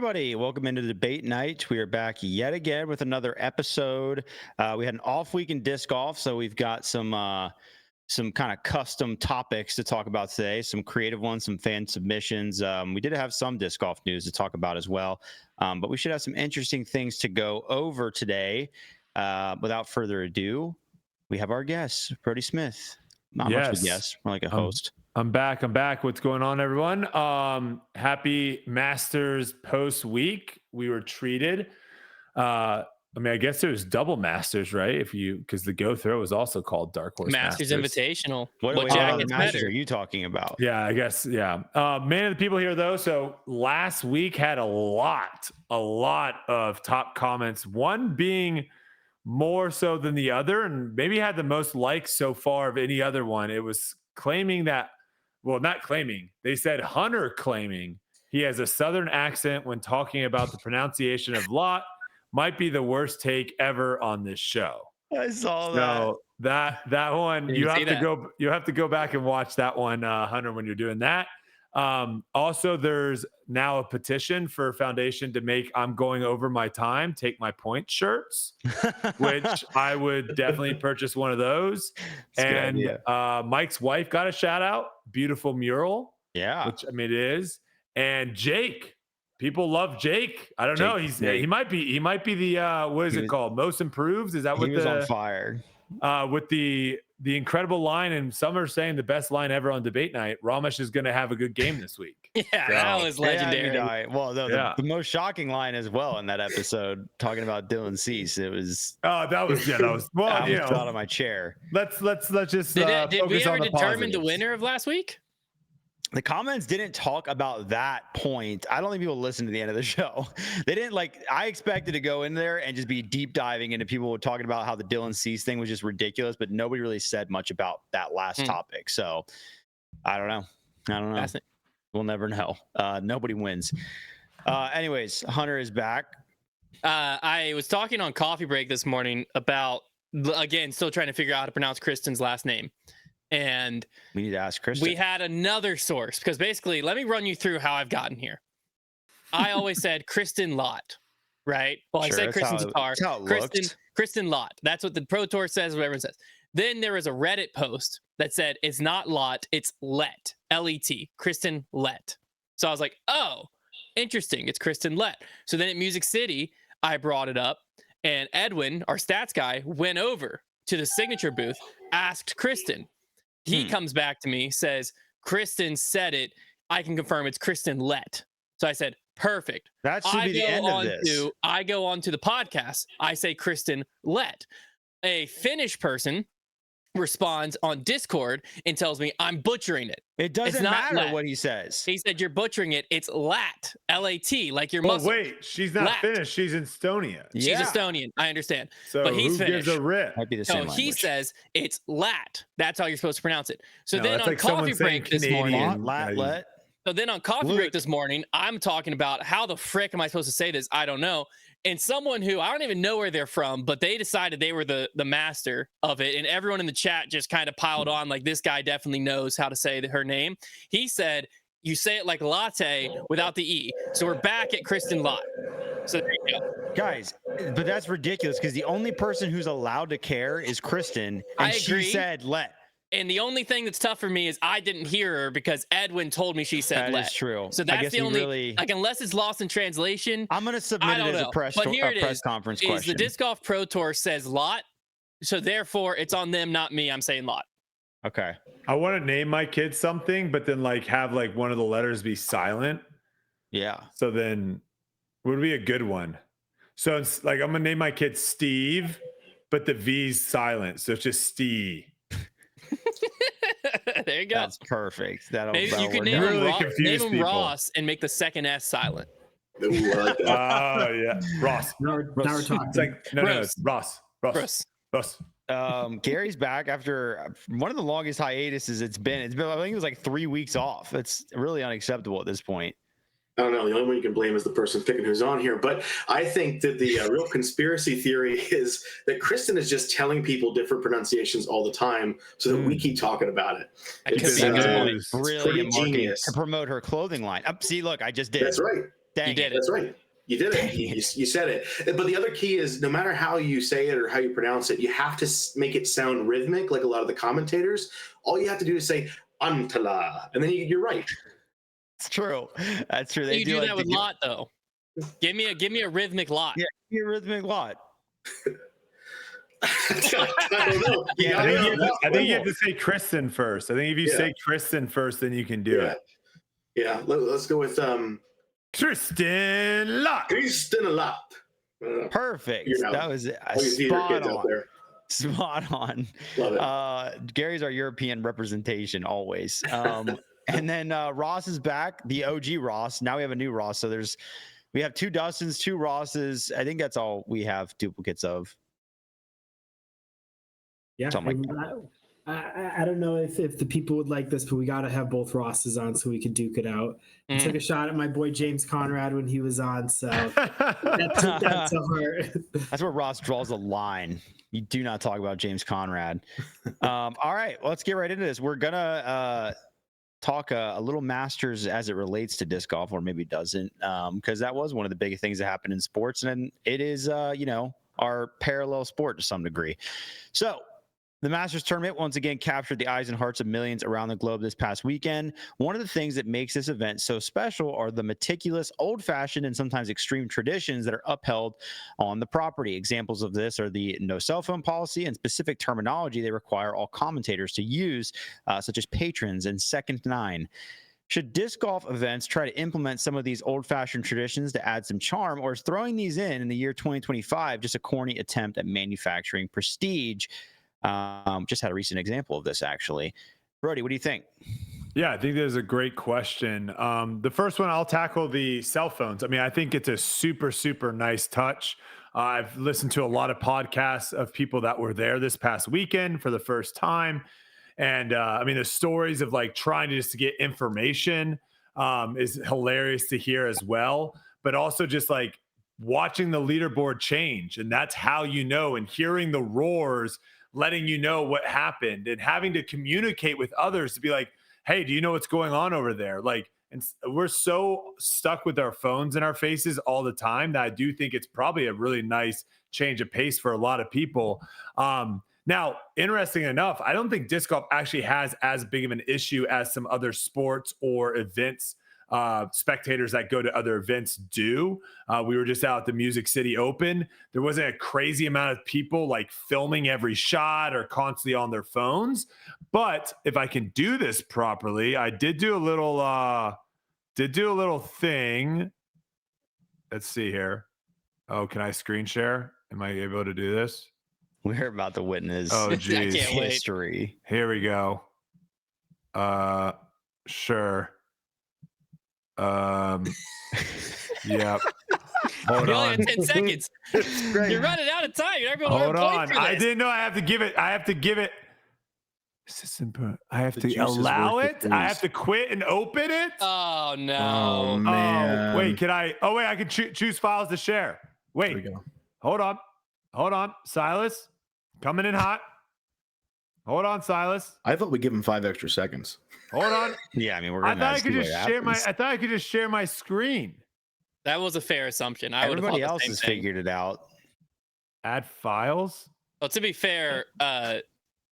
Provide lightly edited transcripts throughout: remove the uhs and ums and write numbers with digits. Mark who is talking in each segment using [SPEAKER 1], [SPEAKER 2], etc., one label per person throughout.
[SPEAKER 1] everybody. Welcome into the debate night. We are back yet again with another episode. We had an off week in disc golf, so we've got some kind of custom topics to talk about today. Some creative ones, some fan submissions. We did have some disc golf news to talk about as well, but we should have some interesting things to go over today. Without further ado, we have our guest, Brody Smith. Not much of a guest, more like a host.
[SPEAKER 2] I'm back. What's going on, everyone? Happy Masters post week. We were treated. I guess it was double Masters, right? Because the Go Throw was also called Dark Horse
[SPEAKER 3] Masters Invitational.
[SPEAKER 1] What jacket's better? Are you talking about?
[SPEAKER 2] Yeah, I guess. Yeah. Man of the people here, though. So last week had a lot of top comments. One being more so than the other, and maybe had the most likes so far of any other one. It was claiming that. Well, not claiming. They said Hunter claiming he has a Southern accent when talking about the pronunciation of lot might be the worst take ever on this show.
[SPEAKER 1] I saw
[SPEAKER 2] that. That one you have to go back and watch that one, Hunter, when you're doing that. Also, there's now a petition for Foundation to make "I'm going over my time, take my point" shirts, which I would definitely purchase one of those. And Mike's wife got a shout out. Beautiful mural.
[SPEAKER 1] Yeah.
[SPEAKER 2] Which it is. And Jake. People love Jake. I don't know. He might be the what is it called? Most improved? Is that what
[SPEAKER 1] he was on fire?
[SPEAKER 2] With the incredible line, and some are saying the best line ever on debate night. Ramesh is going to have a good game this week.
[SPEAKER 3] That was legendary.
[SPEAKER 1] The most shocking line as well in that episode, talking about Dylan Cease. It was
[SPEAKER 2] that was well,
[SPEAKER 1] I was out of my chair.
[SPEAKER 2] Let's just
[SPEAKER 3] did we ever determine the
[SPEAKER 2] positives.
[SPEAKER 3] winner of last week?
[SPEAKER 1] The comments didn't talk about that point. I don't think people listened to the end of the show. They didn't I expected to go in there and just be deep diving into people talking about how the Dylan Cease thing was just ridiculous, but nobody really said much about that last topic. So I don't know. We'll never know. Nobody wins. Anyways, Hunter is back.
[SPEAKER 3] I was talking on Coffee Break this morning about, again, still trying to figure out how to pronounce Kristen's last name. And
[SPEAKER 1] we need to ask Kristen.
[SPEAKER 3] We had another source, because basically, let me run you through how I've gotten here. I always said Kristen Lott, right? Well,
[SPEAKER 1] sure,
[SPEAKER 3] I said Kristen Tatar. Kristen Lott. That's what the Pro Tour says, what everyone says. Then there was a Reddit post that said it's not Lott, it's Lett, L-E-T, Kristen Lett. So I was like, oh, interesting, it's Kristen Lett. So then at Music City, I brought it up, and Edwin, our stats guy, went over to the signature booth, asked Kristen. He comes back to me, says, Kristen said it. I can confirm it's Kristen Lett. So I said, perfect.
[SPEAKER 1] That should be the end of this.
[SPEAKER 3] I go on to the podcast. I say Kristen Lett. A Finnish person responds on Discord and tells me I'm butchering it.
[SPEAKER 1] It doesn't matter
[SPEAKER 3] Lett.
[SPEAKER 1] what he says.
[SPEAKER 3] He said you're butchering it. It's lat, L-A-T, like your muscle.
[SPEAKER 2] Wait, she's not Finnish. She's Estonian.
[SPEAKER 3] She's Estonian. I understand.
[SPEAKER 2] So
[SPEAKER 3] but he's
[SPEAKER 2] who
[SPEAKER 3] Finnish.
[SPEAKER 2] gives a rip?
[SPEAKER 1] Might be the same
[SPEAKER 3] he
[SPEAKER 1] language.
[SPEAKER 3] says it's lat. That's how you're supposed to pronounce it. So then on
[SPEAKER 2] like
[SPEAKER 3] Coffee Break this morning,
[SPEAKER 1] Let.
[SPEAKER 3] So then on Coffee Break this morning, I'm talking about how the frick am I supposed to say this? I don't know. And someone who I don't even know where they're from, but they decided they were the master of it. And everyone in the chat just kind of piled on like, this guy definitely knows how to say her name. He said, you say it like latte without the E. So we're back at Kristen Lott. So there you go.
[SPEAKER 1] Guys, but that's ridiculous because the only person who's allowed to care is Kristen. And she said let.
[SPEAKER 3] And the only thing that's tough for me is I didn't hear her because Edwin told me she said let.
[SPEAKER 1] That is true.
[SPEAKER 3] So that's the only, unless it's lost in translation.
[SPEAKER 1] I'm going to submit it as a press conference question.
[SPEAKER 3] The Disc Golf Pro Tour says lot. So therefore it's on them, not me. I'm saying lot.
[SPEAKER 1] Okay.
[SPEAKER 2] I want to name my kid something, but then have one of the letters be silent.
[SPEAKER 1] Yeah.
[SPEAKER 2] So then would be a good one. So it's I'm going to name my kid Steve, but the V's silent. So it's just Steve.
[SPEAKER 3] There you go.
[SPEAKER 1] That's perfect.
[SPEAKER 3] Maybe you could name him Ross and make the second S silent.
[SPEAKER 2] Oh yeah, Ross.
[SPEAKER 4] Now we're talking.
[SPEAKER 2] Ross.
[SPEAKER 1] Gary's back after one of the longest hiatuses it's been. I think it was 3 weeks off. It's really unacceptable at this point.
[SPEAKER 5] I don't know. The only one you can blame is the person picking who's on here. But I think that the real conspiracy theory is that Kristen is just telling people different pronunciations all the time so that we keep talking about it.
[SPEAKER 3] That could be a good point.
[SPEAKER 1] Really genius to promote her clothing line. See, look, I just did.
[SPEAKER 5] That's right.
[SPEAKER 1] Dang
[SPEAKER 3] You did it.
[SPEAKER 5] That's right. You did it. You said it. But the other key is no matter how you say it or how you pronounce it, you have to make it sound rhythmic, like a lot of the commentators. All you have to do is say Antala, and then you're right.
[SPEAKER 1] It's true. That's true.
[SPEAKER 3] You do
[SPEAKER 1] like
[SPEAKER 3] that with lot though. Give me a rhythmic lot.
[SPEAKER 1] Yeah, give me a rhythmic lot.
[SPEAKER 5] I don't know.
[SPEAKER 2] I think you have to say Kristen first. I think if you say Kristen first, then you can do it.
[SPEAKER 5] Yeah. Let's go with
[SPEAKER 2] Tristan Lott.
[SPEAKER 5] Kristen Lott.
[SPEAKER 1] Perfect. That was spot on. Spot on.
[SPEAKER 5] Love it.
[SPEAKER 1] Gary's our European representation always. And then Ross is back, the OG Ross. Now we have a new Ross. So we have 2 Dustins, 2 Rosses. I think that's all we have duplicates of.
[SPEAKER 4] Yeah,
[SPEAKER 1] Something like
[SPEAKER 4] I don't know if the people would like this, but we got to have both Rosses on so we can duke it out. I took a shot at my boy James Conrad when he was on, so that's a heart.
[SPEAKER 1] That's where Ross draws a line. You do not talk about James Conrad. All right, let's get right into this. We're gonna talk a little Masters as it relates to disc golf, or maybe doesn't, because that was one of the big things that happened in sports, and it is our parallel sport to some degree. So the Masters tournament once again captured the eyes and hearts of millions around the globe this past weekend. One of the things that makes this event so special are the meticulous, old-fashioned, and sometimes extreme traditions that are upheld on the property. Examples of this are the no cell phone policy and specific terminology they require all commentators to use, such as patrons and second nine. Should disc golf events try to implement some of these old-fashioned traditions to add some charm, or is throwing these in the year 2025 just a corny attempt at manufacturing prestige? Just had a recent example of this, actually. Brody, what do you think?
[SPEAKER 2] Yeah, I think there's a great question. The first one, I'll tackle the cell phones. I mean, I think it's a super, super nice touch. I've listened to a lot of podcasts of people that were there this past weekend for the first time. And I mean, the stories of like trying to just get information is hilarious to hear as well. But also just like watching the leaderboard change. And that's how you know, and hearing the roars letting you know what happened, and having to communicate with others to be like, hey, do you know what's going on over there? Like, and we're so stuck with our phones in our faces all the time that I do think it's probably a really nice change of pace for a lot of people. Now, interesting enough, I don't think disc golf actually has as big of an issue as some other sports or events spectators that go to other events do. We were just out at the Music City Open. There wasn't a crazy amount of people like filming every shot or constantly on their phones. But if I can do this properly, I did do a little thing. Let's see here. Oh, can I screen share? Am I able to do this?
[SPEAKER 1] We're about to witness
[SPEAKER 2] geez.
[SPEAKER 1] history.
[SPEAKER 2] Here we go. Sure. Yep.
[SPEAKER 3] Hold on. 10 seconds. You're running out of time. You're not going to
[SPEAKER 2] Hold on.
[SPEAKER 3] for this.
[SPEAKER 2] I didn't know I have to give it. I have to allow it. I have to quit and open it.
[SPEAKER 3] Oh no.
[SPEAKER 6] Oh man.
[SPEAKER 2] Wait, I can choose files to share. Wait.
[SPEAKER 6] There we go.
[SPEAKER 2] Hold on. Silas, coming in hot. Hold on, Silas.
[SPEAKER 6] I thought we'd give him 5 extra seconds.
[SPEAKER 2] Hold on.
[SPEAKER 1] Yeah, I mean,
[SPEAKER 2] I thought I could just share my screen.
[SPEAKER 3] That was a fair assumption.
[SPEAKER 1] Everybody else has figured it out.
[SPEAKER 2] Add files.
[SPEAKER 3] Well, to be fair,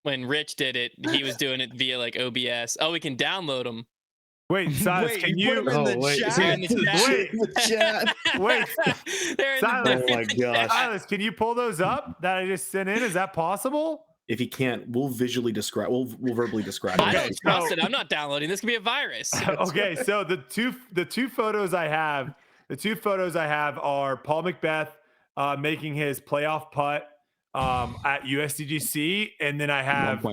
[SPEAKER 3] when Rich did it, he was doing it via like OBS. Oh, we can download them.
[SPEAKER 2] Wait, Silas, can you?
[SPEAKER 1] Put them in the chat?
[SPEAKER 3] They're in the chat.
[SPEAKER 2] Wait.
[SPEAKER 3] They're in
[SPEAKER 2] Silas,
[SPEAKER 6] Oh my gosh.
[SPEAKER 2] Silas, can you pull those up that I just sent in? Is that possible?
[SPEAKER 6] If he can't, we'll visually describe. We'll verbally describe.
[SPEAKER 3] I
[SPEAKER 6] it.
[SPEAKER 3] don't trust it. I'm not downloading. This could be a virus.
[SPEAKER 2] Okay, so the two photos I have are Paul McBeth making his playoff putt at USDGC, and then I have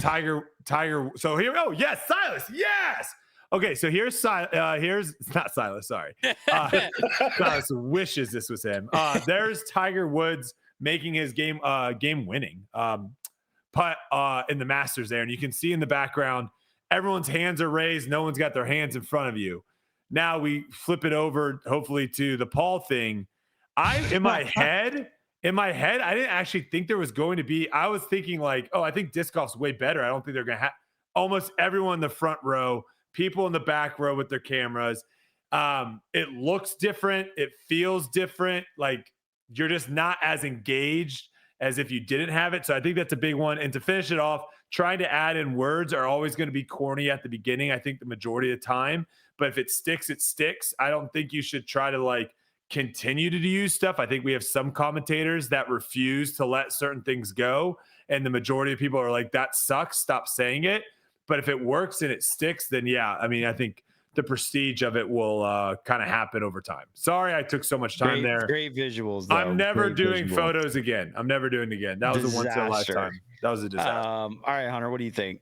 [SPEAKER 2] Tiger. So here, oh yes, Silas, yes. Okay, so here's not Silas. Sorry, Silas wishes this was him. There's Tiger Woods making his game winning putt in the Masters there, and you can see in the background everyone's hands are raised. No one's got their hands in front of you. Now we flip it over, hopefully, to the Paul thing. In my head, I didn't actually think there was going to be. I was thinking like, oh, I think disc golf's way better. I don't think they're going to have almost everyone in the front row, people in the back row with their cameras. It looks different. It feels different. Like you're just not as engaged as if you didn't have it. So I think that's a big one. And to finish it off, trying to add in words are always going to be corny at the beginning, I think the majority of the time. But if it sticks, it sticks. I don't think you should try to like continue to use stuff. I think we have some commentators that refuse to let certain things go. And the majority of people are like, that sucks, stop saying it. But if it works and it sticks, then yeah, I mean, I think the prestige of it will kind of happen over time. Sorry, I took so much time there.
[SPEAKER 1] Great visuals, though.
[SPEAKER 2] I'm never
[SPEAKER 1] Great
[SPEAKER 2] doing
[SPEAKER 1] visuals.
[SPEAKER 2] photos again. I'm never doing it again. That was a once in a lifetime. That was a disaster.
[SPEAKER 1] All right, Hunter, what do you think?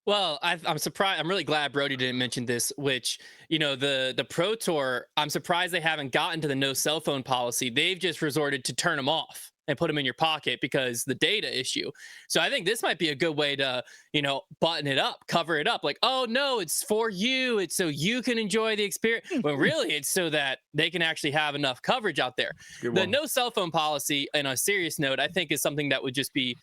[SPEAKER 3] Well, I'm surprised. I'm really glad Brody didn't mention this, which, you know, the Pro Tour, I'm surprised they haven't gotten to the no cell phone policy. They've just resorted to turn them off and put them in your pocket because the data issue. So I think this might be a good way to, you know, button it up, cover it up. Like, oh no, it's for you. It's so you can enjoy the experience. But really it's so that they can actually have enough coverage out there. The no cell phone policy, on a serious note, I think is something that would just be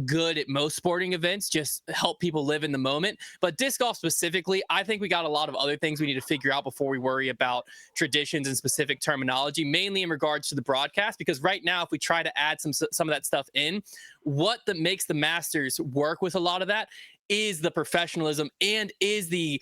[SPEAKER 3] good at most sporting events, just help people live in the moment. But disc golf specifically, I think we got a lot of other things we need to figure out before we worry about traditions and specific terminology, mainly in regards to the broadcast. Because right now, if we try to add some of that stuff in, what makes the Masters work with a lot of that is the professionalism and is the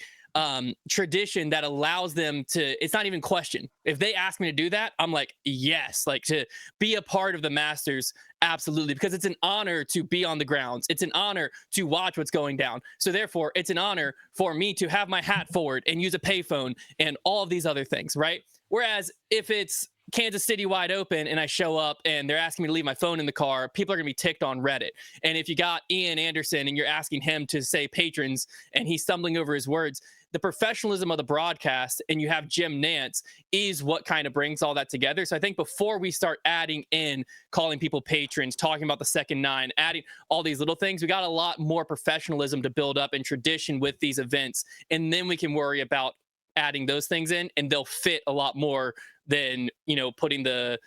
[SPEAKER 3] tradition that allows them to, it's not even question. If they ask me to do that, I'm like, yes, like to be a part of the Masters, absolutely, because it's an honor to be on the grounds. It's an honor to watch what's going down. So therefore, it's an honor for me to have my hat forward and use a payphone and all of these other things, right? Whereas if it's Kansas City wide open and I show up and they're asking me to leave my phone in the car, people are going to be ticked on Reddit. And if you got Ian Anderson and you're asking him to say patrons and he's stumbling over his words, the professionalism of the broadcast and you have Jim Nantz is what kind of brings all that together. So I think before we start adding in calling people patrons, talking about the second nine, adding all these little things, we got a lot more professionalism to build up and tradition with these events. And then we can worry about adding those things in and they'll fit a lot more than, you know, putting the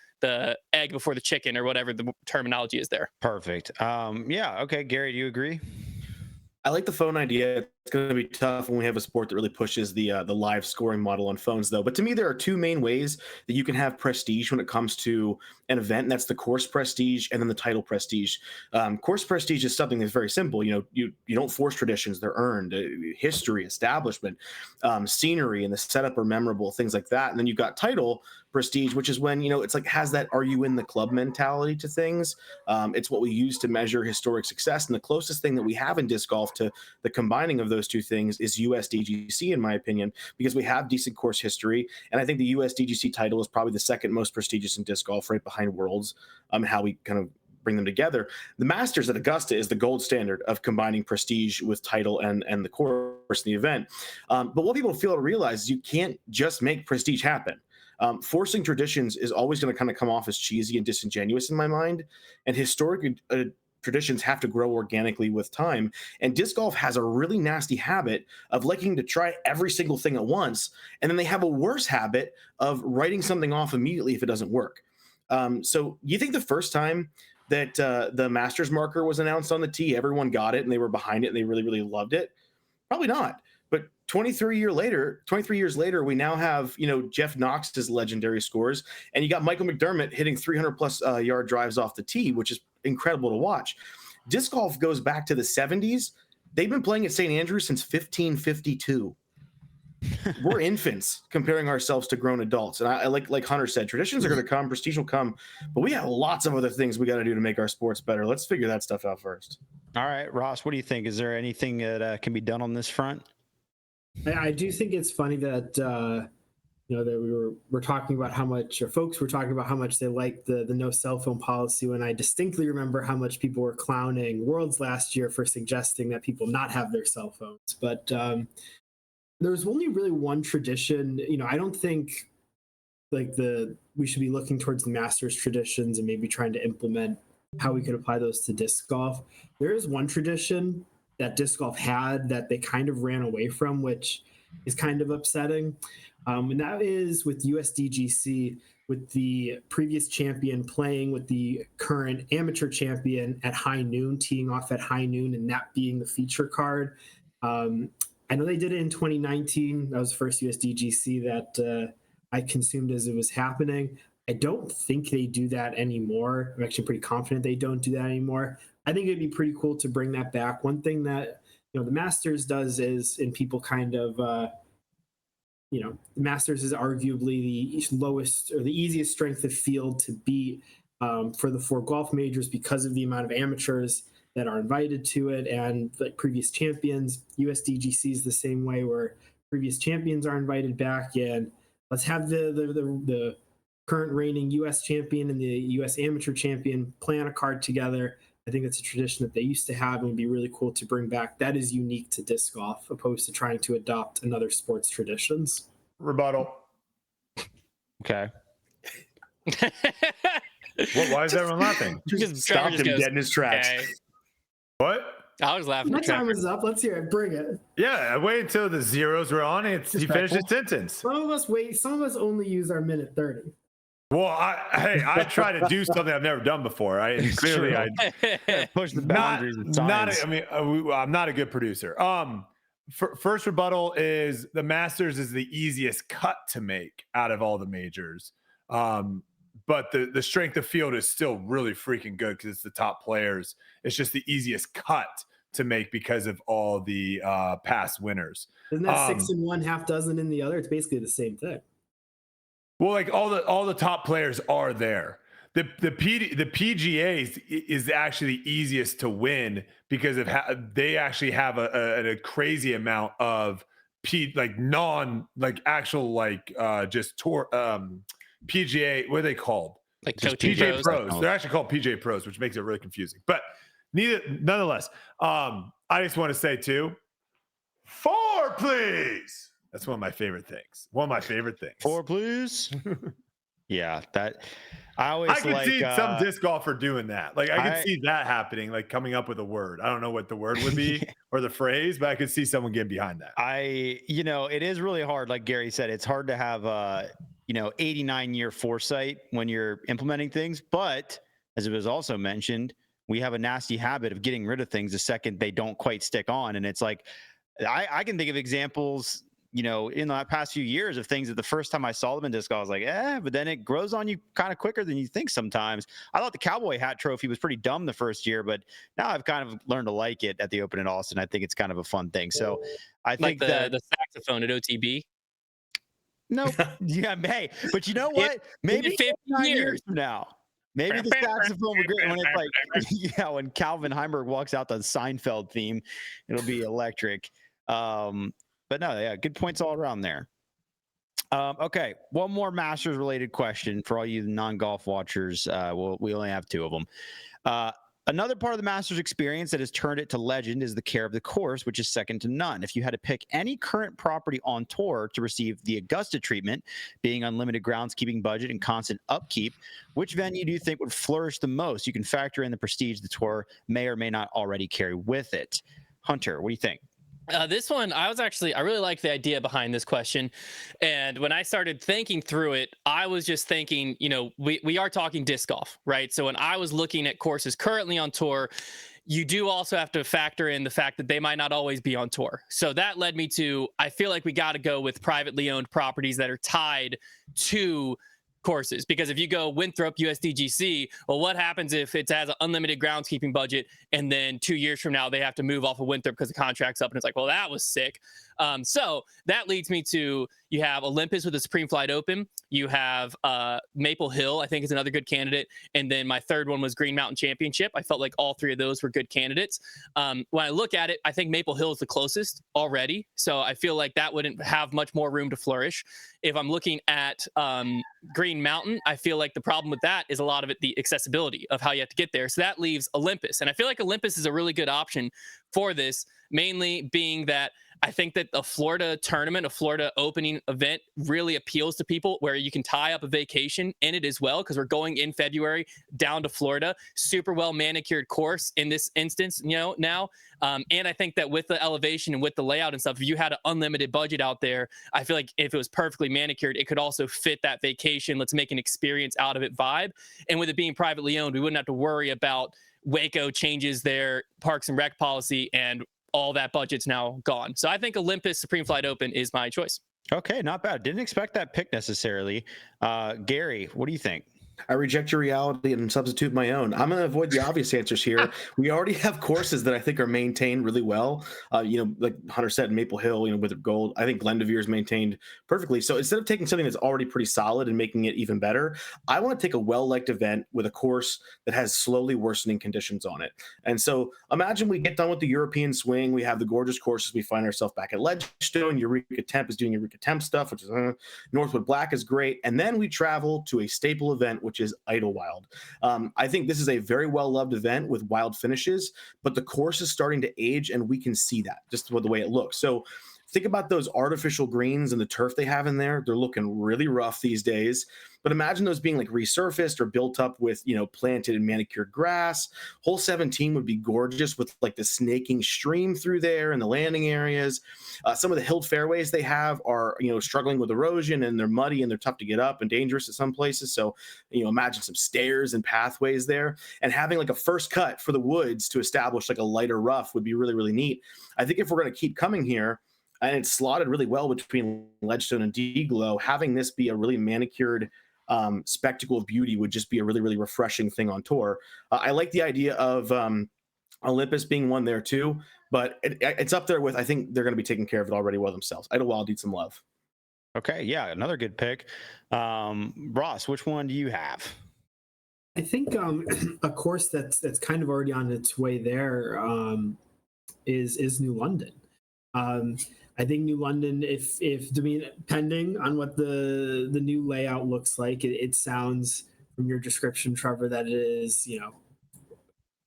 [SPEAKER 3] egg before the chicken or whatever the terminology is there.
[SPEAKER 1] Perfect. Yeah. Okay. Gary, do you agree?
[SPEAKER 6] I like the phone idea. It's going to be tough when we have a sport that really pushes the live scoring model on phones, though. But to me, there are two main ways that you can have prestige when it comes to an event, and that's the course prestige and then the title prestige. Course prestige is something that's very simple. You know, you don't force traditions; they're earned. History, establishment, scenery, and the setup are memorable, things like that. And then you've got title prestige, which is when, you know, it's like has that "are you in the club" mentality to things. It's what we use to measure historic success, and the closest thing that we have in disc golf to the combining of those two things is USDGC, in my opinion, because we have decent course history, and I think the USDGC title is probably the second most prestigious in disc golf, right behind Worlds. How we kind of bring them together. The Masters at Augusta is the gold standard of combining prestige with title and the course in the event. But what people fail to realize is you can't just make prestige happen. Forcing traditions is always going to kind of come off as cheesy and disingenuous in my mind, and historic traditions have to grow organically with time. And disc golf has a really nasty habit of liking to try every single thing at once, and then they have a worse habit of writing something off immediately if it doesn't work. So you think the first time that the Masters marker was announced on the tee, everyone got it and they were behind it and they really, really loved it? Probably not. But 23 years later, we now have, you know, Jeff Knox's legendary scores, and you got Michael McDermott hitting 300 plus yard drives off the tee, which is incredible to watch. Disc golf goes back to the 70s. They've been playing at St. Andrews since 1552. We're infants comparing ourselves to grown adults. And I like Hunter said, traditions are going to come, prestige will come, but we have lots of other things we got to do to make our sports better. Let's figure that stuff out first.
[SPEAKER 1] All right, Ross, what do you think? Is there anything that can be done on this front?
[SPEAKER 4] I do think it's funny that you know, that we're talking about how much, or folks were talking about how much they liked the no cell phone policy, when I distinctly remember how much people were clowning Worlds last year for suggesting that people not have their cell phones. But there's only really one tradition. You know, I don't think like we should be looking towards the Masters traditions and maybe trying to implement how we could apply those to disc golf. There is one tradition that disc golf had that they kind of ran away from, which is kind of upsetting. And that is with USDGC, with the previous champion playing with the current amateur champion at high noon, teeing off at high noon, and that being the feature card. I know they did it in 2019. That was the first USDGC that I consumed as it was happening. I don't think they do that anymore. I'm actually pretty confident they don't do that anymore. I think it'd be pretty cool to bring that back. One thing that the Masters does is, and people kind of, the Masters is arguably the lowest or the easiest strength of field to beat for the 4 golf majors because of the amount of amateurs that are invited to it and like previous champions. USDGC is the same way, where previous champions are invited back, and let's have the current reigning U.S. champion and the U.S. amateur champion play on a card together. I think that's a tradition that they used to have and would be really cool to bring back. That is unique to disc golf, opposed to trying to adopt another sport's traditions.
[SPEAKER 2] Rebuttal.
[SPEAKER 1] Okay.
[SPEAKER 2] Why is everyone laughing?
[SPEAKER 3] Trevor
[SPEAKER 6] Stopped
[SPEAKER 3] just
[SPEAKER 6] him
[SPEAKER 3] goes,
[SPEAKER 6] dead in his tracks.
[SPEAKER 3] "Okay."
[SPEAKER 2] What?
[SPEAKER 3] I was laughing
[SPEAKER 4] My
[SPEAKER 3] at
[SPEAKER 4] time
[SPEAKER 3] Trevor.
[SPEAKER 4] is up. Let's hear it. Bring it.
[SPEAKER 2] Yeah, I wait until the zeros were on. He finished his sentence.
[SPEAKER 4] Some of us wait. Some of us only use our minute 30.
[SPEAKER 2] Well, I try to do something I've never done before. Clearly,
[SPEAKER 1] true. Push the
[SPEAKER 2] not,
[SPEAKER 1] boundaries of science.
[SPEAKER 2] I'm not a good producer. First rebuttal is the Masters is the easiest cut to make out of all the majors. But the strength of field is still really freaking good because it's the top players. It's just the easiest cut to make because of all the past winners.
[SPEAKER 4] Isn't that 6 in one, half dozen in the other? It's basically the same thing.
[SPEAKER 2] Well, like all the top players are there. The PGA is actually the easiest to win because of they actually have a crazy amount of just tour PGA. What are they called?
[SPEAKER 3] Like
[SPEAKER 2] Just
[SPEAKER 3] coaching
[SPEAKER 2] PGA
[SPEAKER 3] pros.
[SPEAKER 2] Pros. They're actually called PGA Pros, which makes it really confusing. But nonetheless, I just want to say too, 4, please. That's one of my favorite things.
[SPEAKER 1] 4, please. Yeah, that I always
[SPEAKER 2] I can
[SPEAKER 1] like,
[SPEAKER 2] see some disc golfer doing that. Like I can see that happening, like coming up with a word. I don't know what the word would be or the phrase, but I could see someone getting behind that.
[SPEAKER 1] It is really hard. Like Gary said, it's hard to have 89-year foresight when you're implementing things. But as it was also mentioned, we have a nasty habit of getting rid of things the second they don't quite stick on. And it's like, I can think of examples, in the past few years of things that the first time I saw them in disc golf, I was like, but then it grows on you kind of quicker than you think sometimes. I thought the Cowboy Hat Trophy was pretty dumb the first year, but now I've kind of learned to like it at the Open in Austin. I think it's kind of a fun thing. So I think
[SPEAKER 3] like the saxophone at OTB.
[SPEAKER 1] No, yeah, hey, but you know what? Maybe
[SPEAKER 3] 50
[SPEAKER 1] years from now. Maybe the saxophone will get when it's like, when Calvin Heimberg walks out the Seinfeld theme, it'll be electric. But no, yeah, good points all around there. Okay, one more Masters related question for all you non-golf watchers. We only have 2 of them. Another part of the Masters experience that has turned it to legend is the care of the course, which is second to none. If you had to pick any current property on tour to receive the Augusta treatment, being unlimited groundskeeping budget and constant upkeep, which venue do you think would flourish the most? You can factor in the prestige the tour may or may not already carry with it. Hunter, what do you think?
[SPEAKER 3] This one, I really like the idea behind this question. And when I started thinking through it, I was just thinking, we are talking disc golf, right? So when I was looking at courses currently on tour, you do also have to factor in the fact that they might not always be on tour. So that led me to, I feel like we got to go with privately owned properties that are tied to courses, because if you go Winthrop USDGC, well, what happens if it has an unlimited groundskeeping budget and then 2 years from now they have to move off of Winthrop because the contract's up, and it's like, well, that was sick. So that leads me to, you have Olympus with the Supreme Flight Open, you have Maple Hill, I think is another good candidate, and then my third one was Green Mountain Championship. I felt like all 3 of those were good candidates. When I look at it, I think Maple Hill is the closest already, so I feel like that wouldn't have much more room to flourish. If I'm looking at Green Mountain, I feel like the problem with that is a lot of it the accessibility of how you have to get there. So that leaves Olympus, and I feel like Olympus is a really good option for this, mainly being that I think that a Florida tournament, a Florida opening event really appeals to people, where you can tie up a vacation in it as well, because we're going in February down to Florida. Super well manicured course in this instance, now. And I think that with the elevation and with the layout and stuff, if you had an unlimited budget out there, I feel like if it was perfectly manicured, it could also fit that vacation, let's make an experience out of it vibe. And with it being privately owned, we wouldn't have to worry about Waco changes their parks and rec policy and all that budget's now gone. So I think Olympus Supreme Flight Open is my choice.
[SPEAKER 1] Okay, not bad. Didn't expect that pick necessarily. Gary, what do you think?
[SPEAKER 6] I reject your reality and substitute my own. I'm going to avoid the obvious answers here. We already have courses that I think are maintained really well. Like Hunter said, Maple Hill, with Gold. I think Glendoveer is maintained perfectly. So instead of taking something that's already pretty solid and making it even better, I want to take a well-liked event with a course that has slowly worsening conditions on it. And so imagine we get done with the European swing. We have the gorgeous courses. We find ourselves back at Ledgestone. Eureka Temp is doing Eureka Temp stuff, which is Northwood Black is great. And then we travel to a staple event, which is Idlewild. I think this is a very well-loved event with wild finishes, but the course is starting to age, and we can see that just with the way it looks. So think about those artificial greens and the turf they have in there. They're looking really rough these days. But imagine those being like resurfaced or built up with, planted and manicured grass. Hole 17 would be gorgeous with like the snaking stream through there and the landing areas. Some of the hilled fairways they have are, struggling with erosion, and they're muddy and they're tough to get up and dangerous at some places. So, imagine some stairs and pathways there, and having like a first cut for the woods to establish like a lighter rough would be really, really neat. I think if we're going to keep coming here, and it's slotted really well between Ledgestone and D-Glow, having this be a really manicured spectacle of beauty would just be a really, really refreshing thing on tour. I like the idea of Olympus being one there too, but it's up there with, I think they're going to be taking care of it already well themselves. Idlewild needs some love.
[SPEAKER 1] Okay, yeah, another good pick. Ross, which one do you have?
[SPEAKER 4] I think a course that's kind of already on its way there is New London. I think New London, pending on what the new layout looks like, it sounds from your description, Trevor, that it is,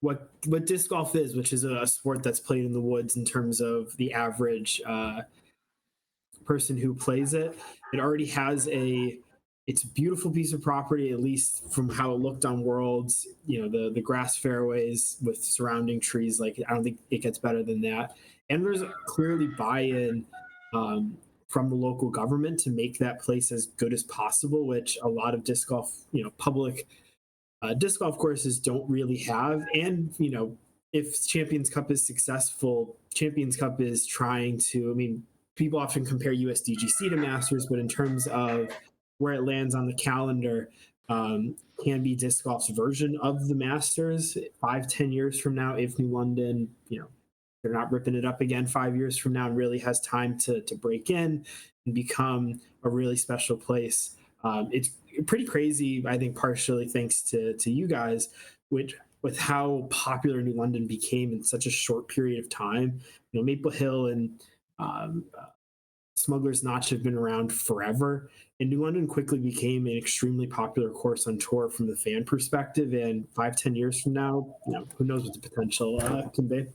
[SPEAKER 4] what disc golf is, which is a sport that's played in the woods in terms of the average person who plays it. It already has it's a beautiful piece of property, at least from how it looked on Worlds. The grass fairways with surrounding trees. Like, I don't think it gets better than that. And there's clearly buy-in from the local government to make that place as good as possible, which a lot of disc golf, public disc golf courses don't really have. And, if Champions Cup is successful, Champions Cup is trying to, people often compare USDGC to Masters, but in terms of where it lands on the calendar, can be disc golf's version of the Masters 5-10 years from now, if New London, they're not ripping it up again 5 years from now, and really has time to break in and become a really special place. It's pretty crazy, I think, partially thanks to you guys, with how popular New London became in such a short period of time. Maple Hill and Smuggler's Notch have been around forever, and New London quickly became an extremely popular course on tour from the fan perspective. And 5-10 years from now, who knows what the potential can be.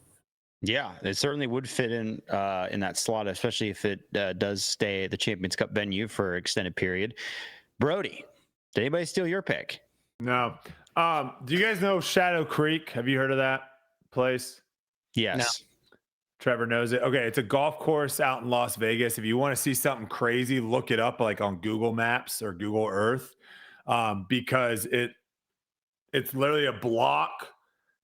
[SPEAKER 1] Yeah, it certainly would fit in that slot, especially if it does stay the Champions Cup venue for an extended period. Brody, did anybody steal your pick?
[SPEAKER 2] No. Do you guys know Shadow Creek? Have you heard of that place?
[SPEAKER 1] Yes.
[SPEAKER 3] No.
[SPEAKER 2] Trevor knows it. Okay, it's a golf course out in Las Vegas. If you want to see something crazy, look it up like on Google Maps or Google Earth, because it's literally a block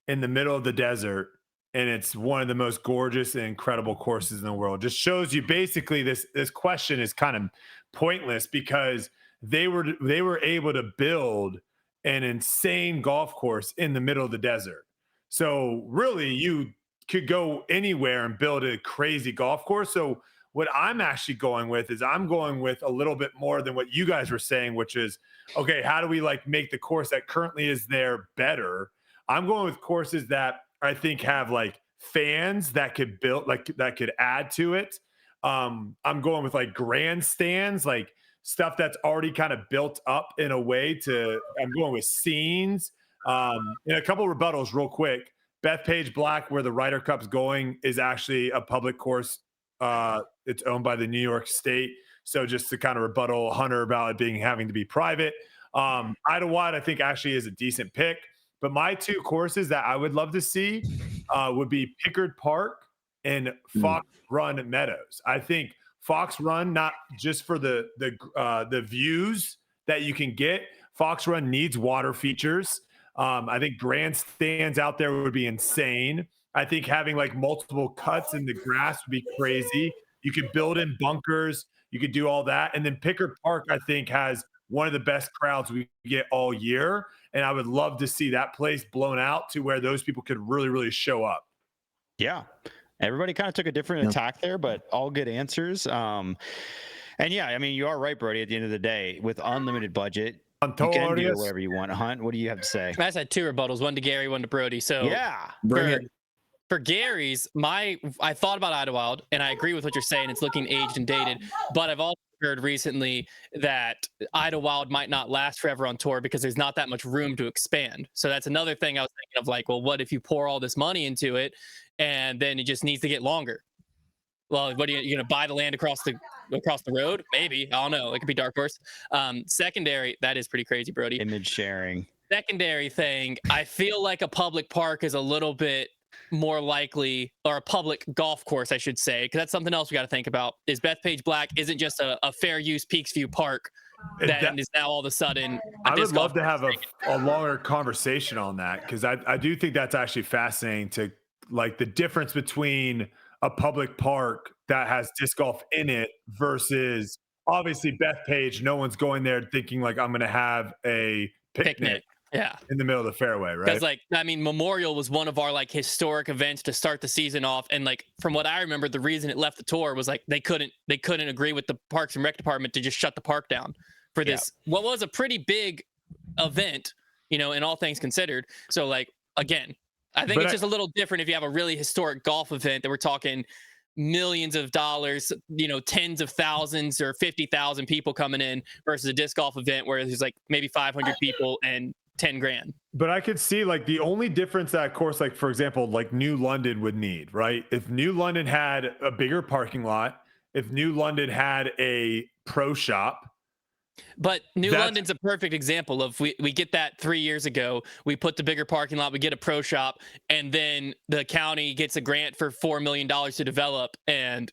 [SPEAKER 2] in the middle of the desert. And it's one of the most gorgeous and incredible courses in the world. Just shows you basically this question is kind of pointless, because they were able to build an insane golf course in the middle of the desert. So really, you could go anywhere and build a crazy golf course. So what I'm actually going with is I'm going with a little bit more than what you guys were saying, which is, okay, how do we make the course that currently is there better? I'm going with courses that I think have fans that could build, that could add to it. I'm going with grandstands, stuff that's already kind of built up in a way I'm going with scenes. And a couple of rebuttals real quick. Bethpage Black, where the Ryder Cup's going, is actually a public course. It's owned by the New York State. So just to kind of rebuttal Hunter about it having to be private. Idlewild, I think, actually is a decent pick. But my two courses that I would love to see would be Pickard Park and Fox Run Meadows. I think Fox Run, not just for the views that you can get. Fox Run needs water features. I think grandstands out there would be insane. I think having like multiple cuts in the grass would be crazy. You could build in bunkers, you could do all that. And then Pickard Park, I think, has one of the best crowds we get all year. And I would love to see that place blown out to where those people could really, really show up.
[SPEAKER 1] Yeah. Everybody kind of took a different attack there, but all good answers. And yeah, I mean, you are right, Brody. At the end of the day, with unlimited budget, you can do whatever you want. Hunt, what do you have to say?
[SPEAKER 3] I just had 2 rebuttals, one to Gary, one to Brody. So
[SPEAKER 1] Yeah.
[SPEAKER 6] Bring it.
[SPEAKER 3] for Gary's, I thought about Idlewild, and I agree with what you're saying. It's looking aged and dated, but I've also heard recently that Idlewild might not last forever on tour because there's not that much room to expand. So that's another thing I was thinking of, like, well, what if you pour all this money into it and then it just needs to get longer? Well, what are you going to buy the land across the road? Maybe. I don't know. It could be Dark Horse. Secondary, that is pretty crazy, Brody.
[SPEAKER 1] Image sharing.
[SPEAKER 3] Secondary thing, I feel like a public park is a little bit more likely, or a public golf course, I should say, because that's something else we got to think about. Is Bethpage Black isn't just a fair use Peaksview Park that is now all of a sudden.
[SPEAKER 2] I would love to have a longer conversation on that, because I do think that's actually fascinating, to like the difference between a public park that has disc golf in it versus obviously Bethpage. No one's going there thinking like I'm going to have a picnic.
[SPEAKER 3] Yeah,
[SPEAKER 2] in the middle of the fairway, right?
[SPEAKER 3] Because, like, I mean, Memorial was one of our like historic events to start the season off, and like from what I remember, the reason it left the tour was like they couldn't agree with the Parks and Rec department to just shut the park down for this what was a pretty big event, you know, in all things considered. So, like, again, I think it's just a little different if you have a really historic golf event that we're talking millions of dollars, you know, tens of thousands or 50,000 people coming in, versus a disc golf event where there's like maybe 500 people and 10 grand.
[SPEAKER 2] But I could see like the only difference that course, like for example, like New London would need, right? If New London had a bigger parking lot, if New London had a pro shop.
[SPEAKER 3] But New London's a perfect example of we get that 3 years ago. We put the bigger parking lot, we get a pro shop, and then the county gets a grant for $4 million to develop, and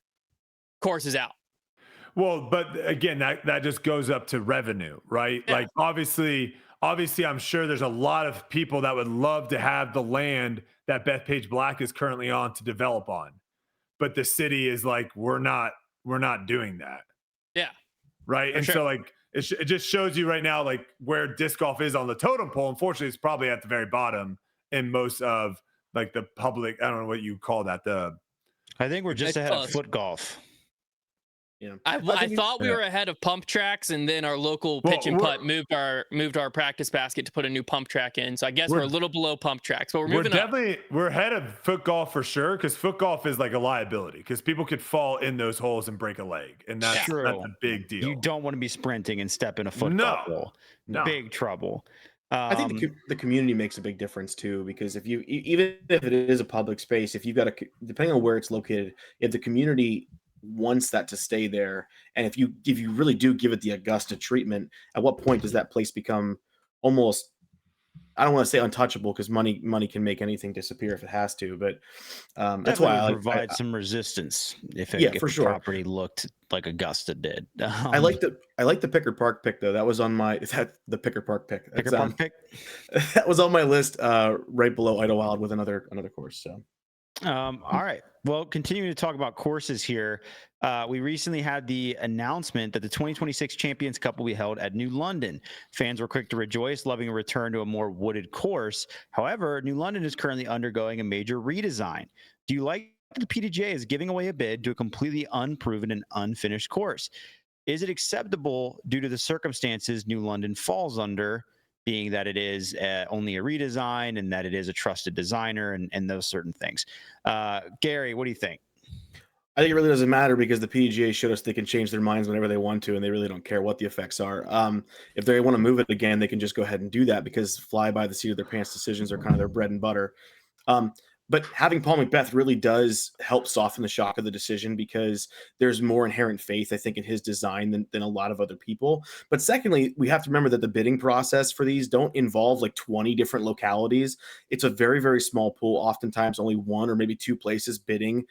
[SPEAKER 3] course is out.
[SPEAKER 2] Well, but again, that just goes up to revenue, right?
[SPEAKER 3] Yeah.
[SPEAKER 2] Like obviously, I'm sure there's a lot of people that would love to have the land that Bethpage Black is currently on to develop on, but the city is like, we're not doing that.
[SPEAKER 3] Yeah.
[SPEAKER 2] Right. And so like, it just shows you right now, like where disc golf is on the totem pole. Unfortunately, it's probably at the very bottom in most of like the public. I don't know what you call that.
[SPEAKER 1] I think we're just ahead of foot golf.
[SPEAKER 6] Yeah.
[SPEAKER 3] I thought we were ahead of pump tracks, and then our local pitch and putt moved our practice basket to put a new pump track in. So I guess we're a little below pump tracks, but we're moving up.
[SPEAKER 2] We're ahead of foot golf for sure, because foot golf is like a liability, because people could fall in those holes and break a leg, and that's a big deal.
[SPEAKER 1] You don't want to be sprinting and step in a foot golf hole. No. Big trouble.
[SPEAKER 6] I think the community makes a big difference too, because if you, even if it is a public space, if you've got depending on where it's located, if the community wants that to stay there, and if you really do give it the Augusta treatment, at what point does that place become almost, I don't want to say untouchable, because money can make anything disappear if it has to, but that's why I
[SPEAKER 1] provide some resistance if
[SPEAKER 6] for sure.
[SPEAKER 1] Property looked like Augusta did.
[SPEAKER 6] I like the Pickard Park pick though. That was on my the Pickard Park pick.
[SPEAKER 1] Pickard Park pick.
[SPEAKER 6] That was on my list, right below Idlewild with another course. So.
[SPEAKER 1] All right. Well, continuing to talk about courses here, we recently had the announcement that the 2026 Champions Cup will be held at New London. Fans were quick to rejoice, loving a return to a more wooded course. However, New London is currently undergoing a major redesign. Do you like the PDGA is giving away a bid to a completely unproven and unfinished course? Is it acceptable due to the circumstances New London falls under, being that it is only a redesign and that it is a trusted designer and those certain things? Gary, what do you think?
[SPEAKER 6] I think it really doesn't matter, because the PDGA showed us they can change their minds whenever they want to, and they really don't care what the effects are. If they want to move it again, they can just go ahead and do that, because fly by the seat of their pants decisions are kind of their bread and butter. But having Paul McBeth really does help soften the shock of the decision, because there's more inherent faith, I think, in his design than a lot of other people. But secondly, we have to remember that the bidding process for these don't involve like 20 different localities. It's a very, very small pool, oftentimes only one or maybe two places bidding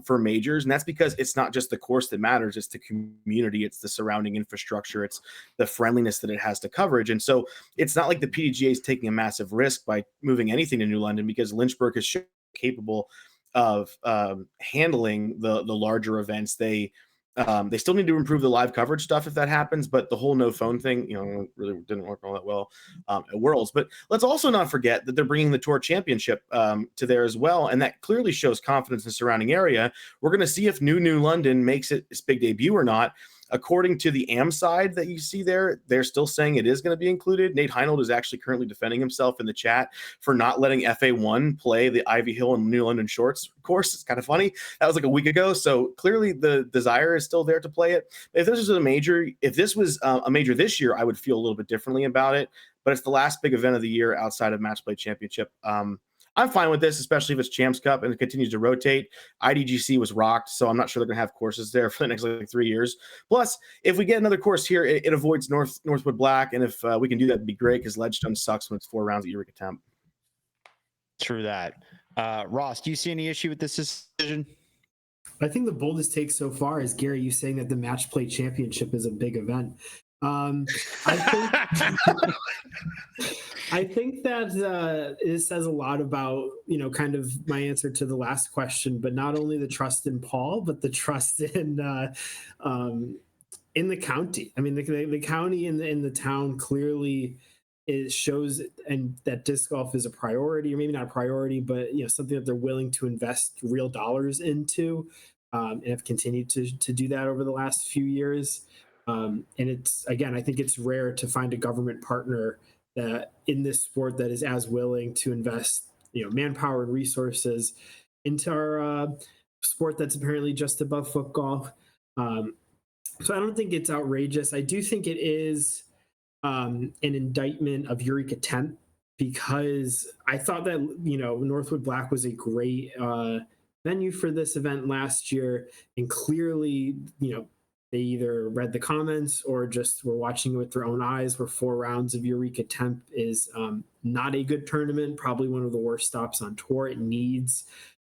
[SPEAKER 6] for majors. And that's because it's not just the course that matters, it's the community, it's the surrounding infrastructure, it's the friendliness that it has to coverage. And so it's not like the PDGA is taking a massive risk by moving anything to New London, because Lynchburg has shown capable of handling the larger events. They still need to improve the live coverage stuff if that happens, but the whole no phone thing, really didn't work all that well at Worlds. But let's also not forget that they're bringing the Tour Championship to there as well, and that clearly shows confidence in the surrounding area. We're going to see if New London makes its big debut or not. According to the AM side that you see there, they're still saying it is going to be included. Nate Heinold is actually currently defending himself in the chat for not letting FA1 play the Ivy Hill and New London Shorts course. It's kind of funny. That was like a week ago. So clearly the desire is still there to play it. If this was a major this year, I would feel a little bit differently about it. But it's the last big event of the year outside of Match Play Championship. I'm fine with this, especially if it's Champs Cup and it continues to rotate. IDGC was rocked, so I'm not sure they're going to have courses there for the next 3 years. Plus, if we get another course here, it avoids Northwood Black, and if we can do that, it'd be great because Ledgestone sucks when it's 4 rounds at Eureka Temp.
[SPEAKER 1] True that. Ross, do you see any issue with this decision?
[SPEAKER 4] I think the boldest take so far is Gary, you saying that the Match Play Championship is a big event. I think that it says a lot about, kind of my answer to the last question, but not only the trust in Paul, but the trust in the county. I mean, the county and the town clearly shows and that disc golf is a priority, or maybe not a priority, but something that they're willing to invest real dollars into, and have continued to do that over the last few years. And it's, again, I think it's rare to find a government partner that in this sport that is as willing to invest, manpower and resources into our sport that's apparently just above foot golf. So I don't think it's outrageous. I do think it is an indictment of Eureka Temp, because I thought that, Northwood Black was a great venue for this event last year. And clearly, they either read the comments or just were watching it with their own eyes, where 4 rounds of Eureka Temp is not a good tournament, probably one of the worst stops on tour. It needs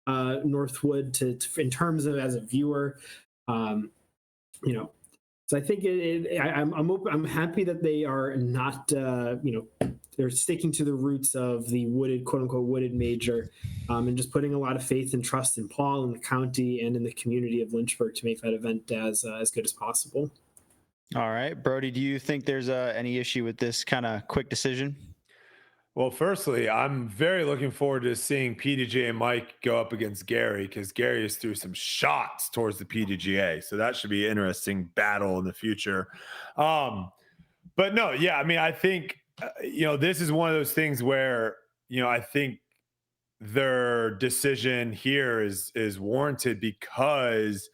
[SPEAKER 4] Northwood to in terms of as a viewer, So I think I'm happy that they are not, they're sticking to the roots of the wooded, quote unquote, wooded major, and just putting a lot of faith and trust in Paul and the county and in the community of Lynchburg to make that event as good as possible.
[SPEAKER 1] All right, Brody, do you think there's any issue with this kind of quick decision?
[SPEAKER 2] Well, firstly, I'm very looking forward to seeing PDGA and Mike go up against Gary, because Gary has threw some shots towards the PDGA. So that should be an interesting battle in the future. But no, yeah, I mean, I think, this is one of those things where, I think their decision here is warranted, because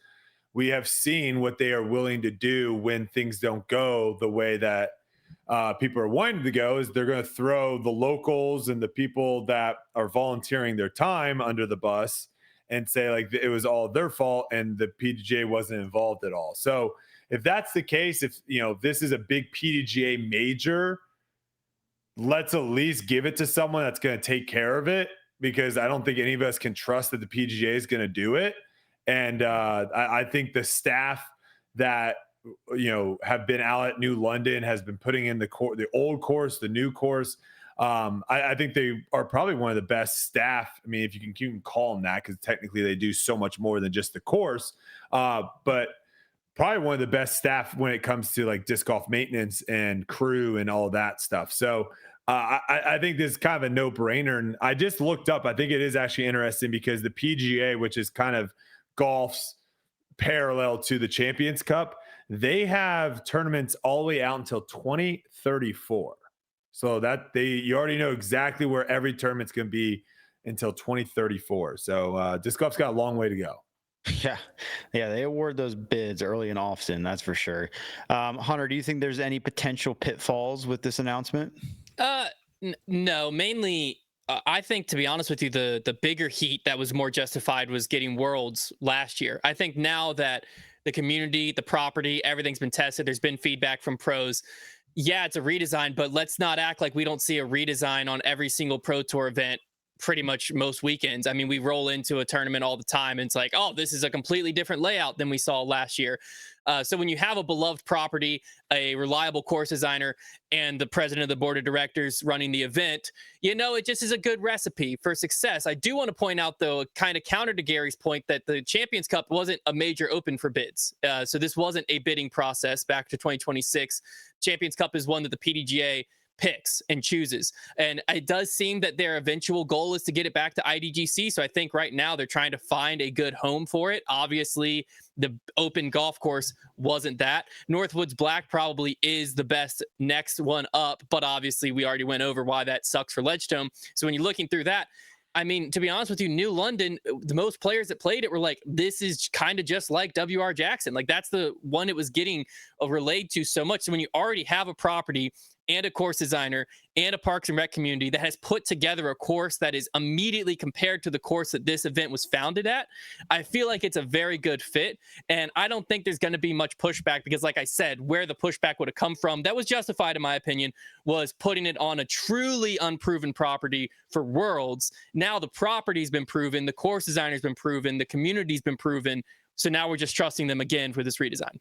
[SPEAKER 2] we have seen what they are willing to do when things don't go the way that people are wanting to go. Is they're going to throw the locals and the people that are volunteering their time under the bus and say like it was all their fault and the PDGA wasn't involved at all. So if that's the case, if this is a big PDGA major, let's at least give it to someone that's going to take care of it, because I don't think any of us can trust that the PDGA is going to do it. And I think the staff that have been out at New London has been putting in the old course, the new course. I think they are probably one of the best staff. I mean, if you can call them that, because technically they do so much more than just the course. But probably one of the best staff when it comes to like disc golf maintenance and crew and all that stuff. So I think this is kind of a no-brainer. And I just looked up. I think it is actually interesting, because the PGA, which is kind of golf's parallel to the Champions Cup, they have tournaments all the way out until 2034. So that you already know exactly where every tournament's going to be until 2034. So disc golf's got a long way to go.
[SPEAKER 1] Yeah, they award those bids early and often, that's for sure. Hunter, do you think there's any potential pitfalls with this announcement?
[SPEAKER 3] No, mainly I think, to be honest with you, the bigger heat that was more justified was getting Worlds last year. I think now that the community, the property, everything's been tested, there's been feedback from pros. Yeah, it's a redesign, but let's not act like we don't see a redesign on every single Pro Tour event pretty much most weekends. I mean, we roll into a tournament all the time and it's like, oh, this is a completely different layout than we saw last year. So when you have a beloved property, a reliable course designer, and the president of the board of directors running the event, it just is a good recipe for success. I do want to point out, though, kind of counter to Gary's point, that the Champions Cup wasn't a major open for bids. So this wasn't a bidding process back to 2026. Champions Cup is one that the PDGA picks and chooses. And it does seem that their eventual goal is to get it back to IDGC. So I think right now they're trying to find a good home for it. Obviously, the open golf course wasn't that. Northwoods Black probably is the best next one up, but obviously we already went over why that sucks for Ledgestone. So when you're looking through that, I mean, to be honest with you, New London, the most players that played it were like, this is kind of just like WR Jackson. Like, that's the one it was getting relayed to so much. So when you already have a property and a course designer and a Parks and Rec community that has put together a course that is immediately compared to the course that this event was founded at, I feel like it's a very good fit. And I don't think there's going to be much pushback because, like I said, where the pushback would have come from, that was justified, in my opinion, was putting it on a truly unproven property for Worlds. Now the property's been proven, the course designer's been proven, the community's been proven. So now we're just trusting them again for this redesign.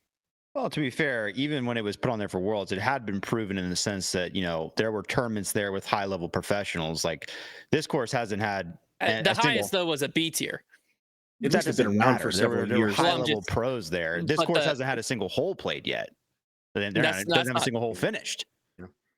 [SPEAKER 1] Well, to be fair, even when it was put on there for Worlds, it had been proven in the sense that, there were tournaments there with high-level professionals. Like, this course hasn't had
[SPEAKER 3] the highest, though, was a B tier.
[SPEAKER 6] That doesn't matter.
[SPEAKER 1] There were
[SPEAKER 6] years.
[SPEAKER 1] high-level pros there. This course hasn't had a single hole played yet. Doesn't have a single hole finished.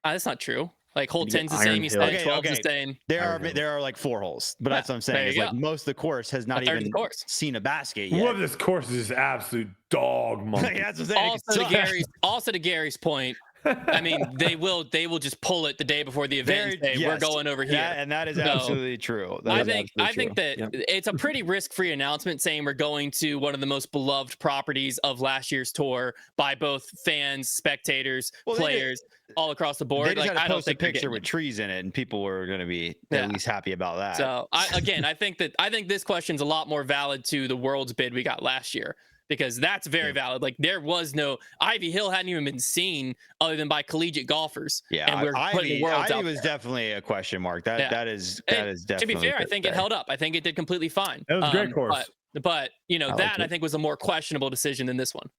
[SPEAKER 3] That's not true. Like, hole 10's the
[SPEAKER 6] Iron
[SPEAKER 3] same, he's saying,
[SPEAKER 6] Hill.
[SPEAKER 3] 12's the same.
[SPEAKER 1] There are like 4 holes, but that's what I'm saying. Is like most of the course has not even seen a basket yet.
[SPEAKER 2] Well, this course is just absolute dog monkey.
[SPEAKER 1] That's what I'm saying.
[SPEAKER 3] Also to Gary's point, I mean, they will just pull it the day before the event and say, we're going over here.
[SPEAKER 1] And that is absolutely true.
[SPEAKER 3] I think that it's a pretty risk-free announcement saying we're going to one of the most beloved properties of last year's tour by both fans, spectators, players, all across the board.
[SPEAKER 1] They just had to post a
[SPEAKER 3] think
[SPEAKER 1] picture with trees in it, and people were going to be at least happy about that.
[SPEAKER 3] So I think this question's a lot more valid to the Worlds bid we got last year, because that's very valid. Like, there was no Ivy Hill hadn't even been seen other than by collegiate golfers.
[SPEAKER 1] Yeah,
[SPEAKER 3] and we're putting the Worlds
[SPEAKER 1] Ivy was definitely a question mark. That is definitely.
[SPEAKER 3] To be fair, I think it held up. I think it did completely fine.
[SPEAKER 2] It was a great course.
[SPEAKER 3] But I think was a more questionable decision than this one.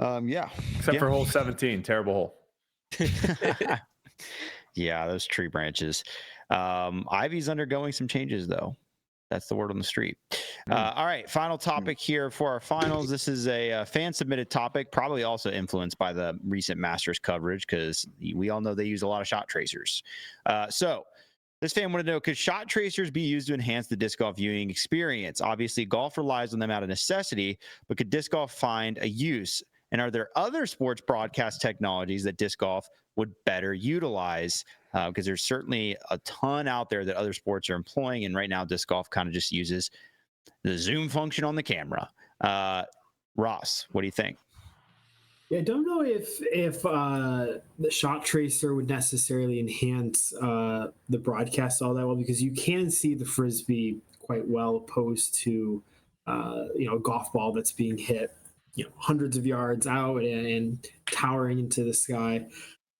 [SPEAKER 2] Except for hole 17, terrible hole.
[SPEAKER 1] Yeah, those tree branches. Ivy's undergoing some changes, though. That's the word on the street. All right, final topic here for our finals. This is a fan-submitted topic, probably also influenced by the recent Masters coverage, because we all know they use a lot of shot tracers. So this fan wanted to know, could shot tracers be used to enhance the disc golf viewing experience? Obviously, golf relies on them out of necessity, but could disc golf find a use? And are there other sports broadcast technologies that disc golf would better utilize? Because there's certainly a ton out there that other sports are employing. And right now, disc golf kind of just uses the zoom function on the camera. Ross, what do you think?
[SPEAKER 4] Yeah, I don't know if the shot tracer would necessarily enhance the broadcast all that well, because you can see the Frisbee quite well opposed to a golf ball that's being hit hundreds of yards out and towering into the sky.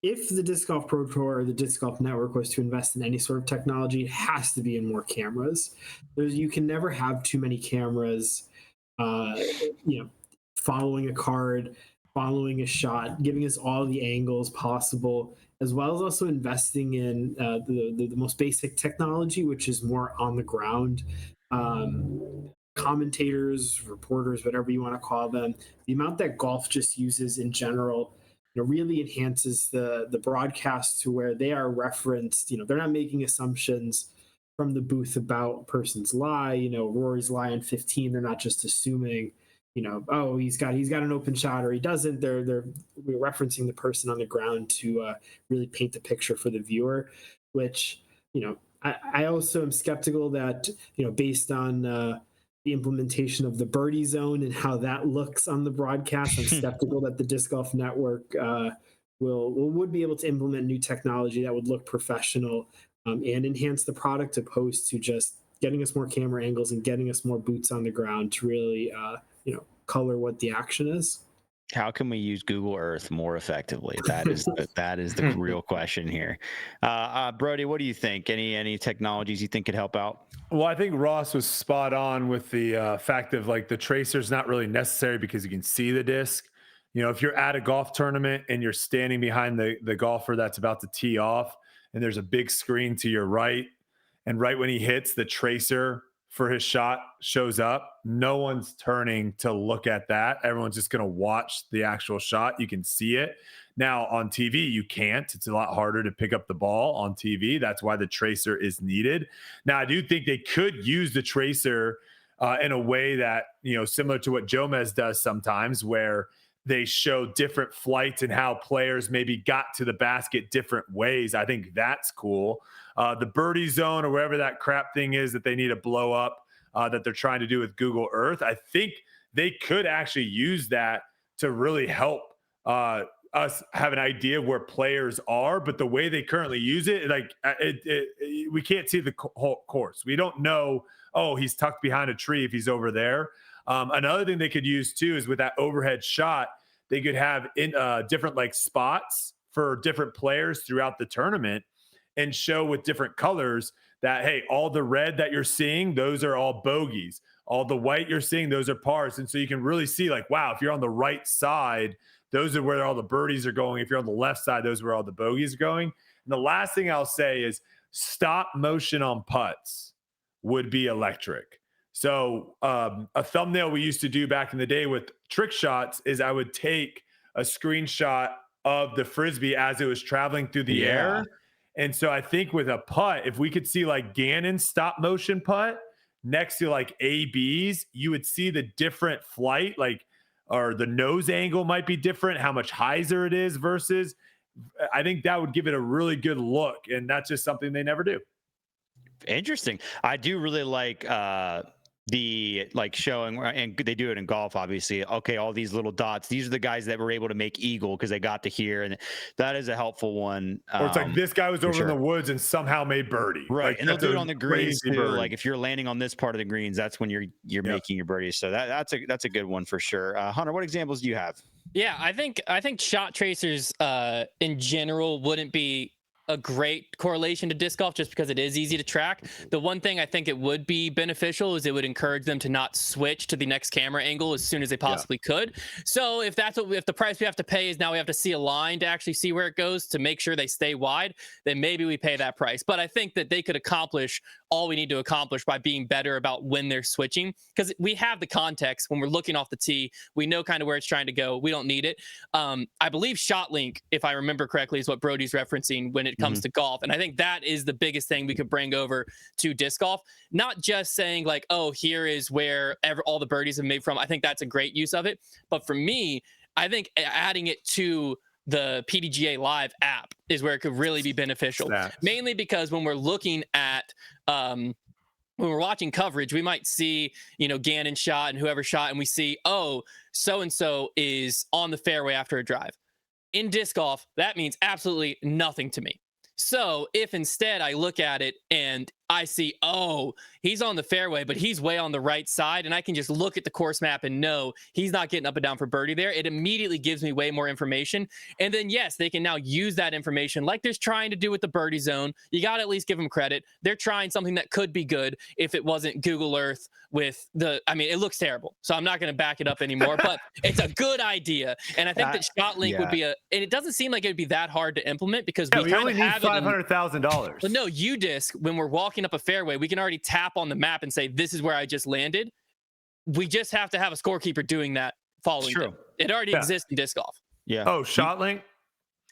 [SPEAKER 4] If the Disc Golf Pro Tour or the Disc Golf Network was to invest in any sort of technology, it has to be in more cameras. You can never have too many cameras, following a card, following a shot, giving us all the angles possible, as well as also investing in the most basic technology, which is more on the ground. Commentators, reporters, whatever you want to call them, the amount that golf just uses in general, really enhances the broadcast to where they are referenced. They're not making assumptions from the booth about a person's lie. Rory's lie on 15. They're not just assuming, oh, he's got an open shot or he doesn't. We're referencing the person on the ground to really paint the picture for the viewer, which I also am skeptical that based on the implementation of the birdie zone and how that looks on the broadcast, I'm skeptical that the Disc Golf Network would be able to implement new technology that would look professional and enhance the product, opposed to just getting us more camera angles and getting us more boots on the ground to really color what the action is.
[SPEAKER 1] How can we use Google Earth more effectively? That is the real question here. Brody, what do you think? Any technologies you think could help out?
[SPEAKER 2] Well, I think Ross was spot on with the fact of like the tracer's not really necessary because you can see the disc. You know, if you're at a golf tournament and you're standing behind the golfer that's about to tee off, and there's a big screen to your right, and right when he hits, the tracer for his shot shows up, no one's turning to look at that. Everyone's just going to watch the actual shot. You can see it. Now on TV, you can't. It's a lot harder to pick up the ball on TV. That's why the tracer is needed. Now, I do think they could use the tracer in a way that, you know, similar to what Jomez does sometimes, where they show different flights and how players maybe got to the basket different ways. I think that's cool. The birdie zone or wherever that crap thing is that they need to blow up that they're trying to do with Google Earth, I think they could actually use that to really help us have an idea of where players are. But the way they currently use it, like we can't see the whole course. We don't know, oh, he's tucked behind a tree if he's over there. Another thing they could use too is with that overhead shot, they could have in different like spots for different players throughout the tournament and show with different colors that, hey, all the red that you're seeing, those are all bogeys. All the white you're seeing, those are pars. And so you can really see like, wow, if you're on the right side, those are where all the birdies are going. If you're on the left side, those are where all the bogeys are going. And the last thing I'll say is stop motion on putts would be electric. So a thumbnail we used to do back in the day with trick shots is I would take a screenshot of the Frisbee as it was traveling through the air. And so I think with a putt, if we could see like Gannon stop motion putt next to like ABs, you would see the different flight, like, or the nose angle might be different, how much hyzer it is versus, I think that would give it a really good look. And that's just something they never do.
[SPEAKER 1] Interesting. I do really like the like showing, and they do it in golf, obviously. Okay, all these little dots, these are the guys that were able to make eagle because they got to here, and that is a helpful one.
[SPEAKER 2] Or it's like this guy was over in the woods and somehow made birdie,
[SPEAKER 1] right?
[SPEAKER 2] Like,
[SPEAKER 1] And they'll do it on the greens too.
[SPEAKER 2] Birdie.
[SPEAKER 1] Like if you're landing on this part of the greens, that's when you're making your birdies. So that's a good one for sure. Hunter, what examples do you have?
[SPEAKER 3] Yeah, I think shot tracers in general wouldn't be a great correlation to disc golf just because it is easy to track. The one thing I think it would be beneficial is it would encourage them to not switch to the next camera angle as soon as they possibly could. So if the price we have to pay is now we have to see a line to actually see where it goes to make sure they stay wide, then maybe we pay that price. But I think that they could accomplish all we need to accomplish by being better about when they're switching, because we have the context when we're looking off the tee. We know kind of where it's trying to go. We don't need it. I believe ShotLink, if I remember correctly, is what Brody's referencing when it comes to golf. And I think that is the biggest thing we could bring over to disc golf. Not just saying like, oh, here is where all the birdies have made from. I think that's a great use of it. But for me, I think adding it to the PDGA Live app is where it could really be beneficial. Mainly because when we're looking at when we're watching coverage, we might see, Gannon shot and whoever shot, and we see, oh, so-and-so is on the fairway after a drive. In disc golf, that means absolutely nothing to me. So if instead I look at it and I see, oh, he's on the fairway, but he's way on the right side, and I can just look at the course map and know he's not getting up and down for birdie there, it immediately gives me way more information. And then, yes, they can now use that information like they're trying to do with the birdie zone. You got to at least give them credit. They're trying something that could be good if it wasn't Google Earth with it looks terrible. So I'm not going to back it up anymore, but it's a good idea. And I think that ShotLink would be and it doesn't seem like it would be that hard to implement because we
[SPEAKER 2] only need $500,000.
[SPEAKER 3] But no, UDisc, when we're walking up a fairway, we can already tap on the map and say, this is where I just landed. We just have to have a scorekeeper doing that following them. It already exists in disc golf.
[SPEAKER 1] Yeah.
[SPEAKER 2] Oh, ShotLink?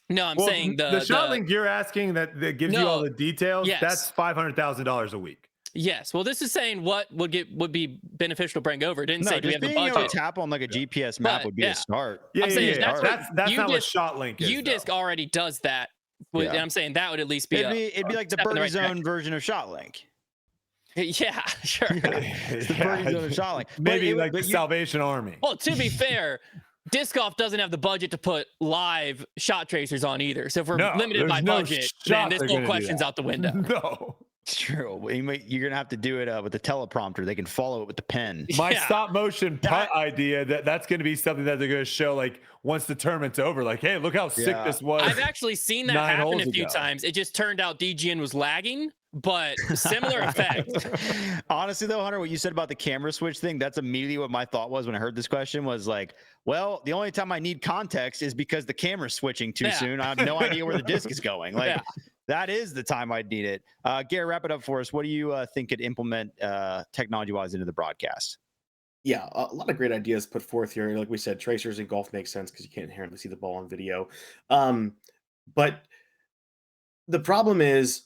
[SPEAKER 3] No, I'm saying the
[SPEAKER 2] ShotLink you're asking that gives you all the details,
[SPEAKER 3] yes.
[SPEAKER 2] That's $500,000 a week.
[SPEAKER 3] Yes. Well, this is saying what would be beneficial to bring over. It didn't say do we have the budget.
[SPEAKER 1] Able to tap on like a GPS map would be a start.
[SPEAKER 2] Yeah,
[SPEAKER 3] I'm saying
[SPEAKER 2] that's not what ShotLink is.
[SPEAKER 3] UDisc already does that. And I'm saying that would at least be
[SPEAKER 1] it'd be like the birdie zone version of ShotLink.
[SPEAKER 3] Yeah, sure.
[SPEAKER 1] It's the birdie zone of ShotLink.
[SPEAKER 2] Maybe like the Salvation Army.
[SPEAKER 3] Well, to be fair, disc golf doesn't have the budget to put live shot tracers on either. So if we're limited by budget, then this whole question's out the window.
[SPEAKER 2] No.
[SPEAKER 1] It's true. You're gonna have to do it with the teleprompter. They can follow it with the pen.
[SPEAKER 2] My
[SPEAKER 3] Yeah.
[SPEAKER 2] stop motion putt idea that's going to be something that they're going to show like once the tournament's over. Like, hey, look how sick
[SPEAKER 1] Yeah.
[SPEAKER 2] this was.
[SPEAKER 3] I've actually seen that
[SPEAKER 2] 9
[SPEAKER 3] happen
[SPEAKER 2] holes
[SPEAKER 3] a few
[SPEAKER 2] ago.
[SPEAKER 3] times. It just turned out DGN was lagging, but similar effect.
[SPEAKER 1] Honestly, though, Hunter, what you said about the camera switch thing, that's immediately what my thought was when I heard this question was like, well, the only time I need context is because the camera's switching too
[SPEAKER 3] Yeah.
[SPEAKER 1] soon. I have no idea where the disc is going. Like,
[SPEAKER 3] Yeah.
[SPEAKER 1] that is the time I'd need it. Gary, wrap it up for us. What do you think could implement technology-wise into the broadcast?
[SPEAKER 6] Yeah, a lot of great ideas put forth here. Like we said, tracers in golf makes sense because you can't inherently see the ball on video. But the problem is,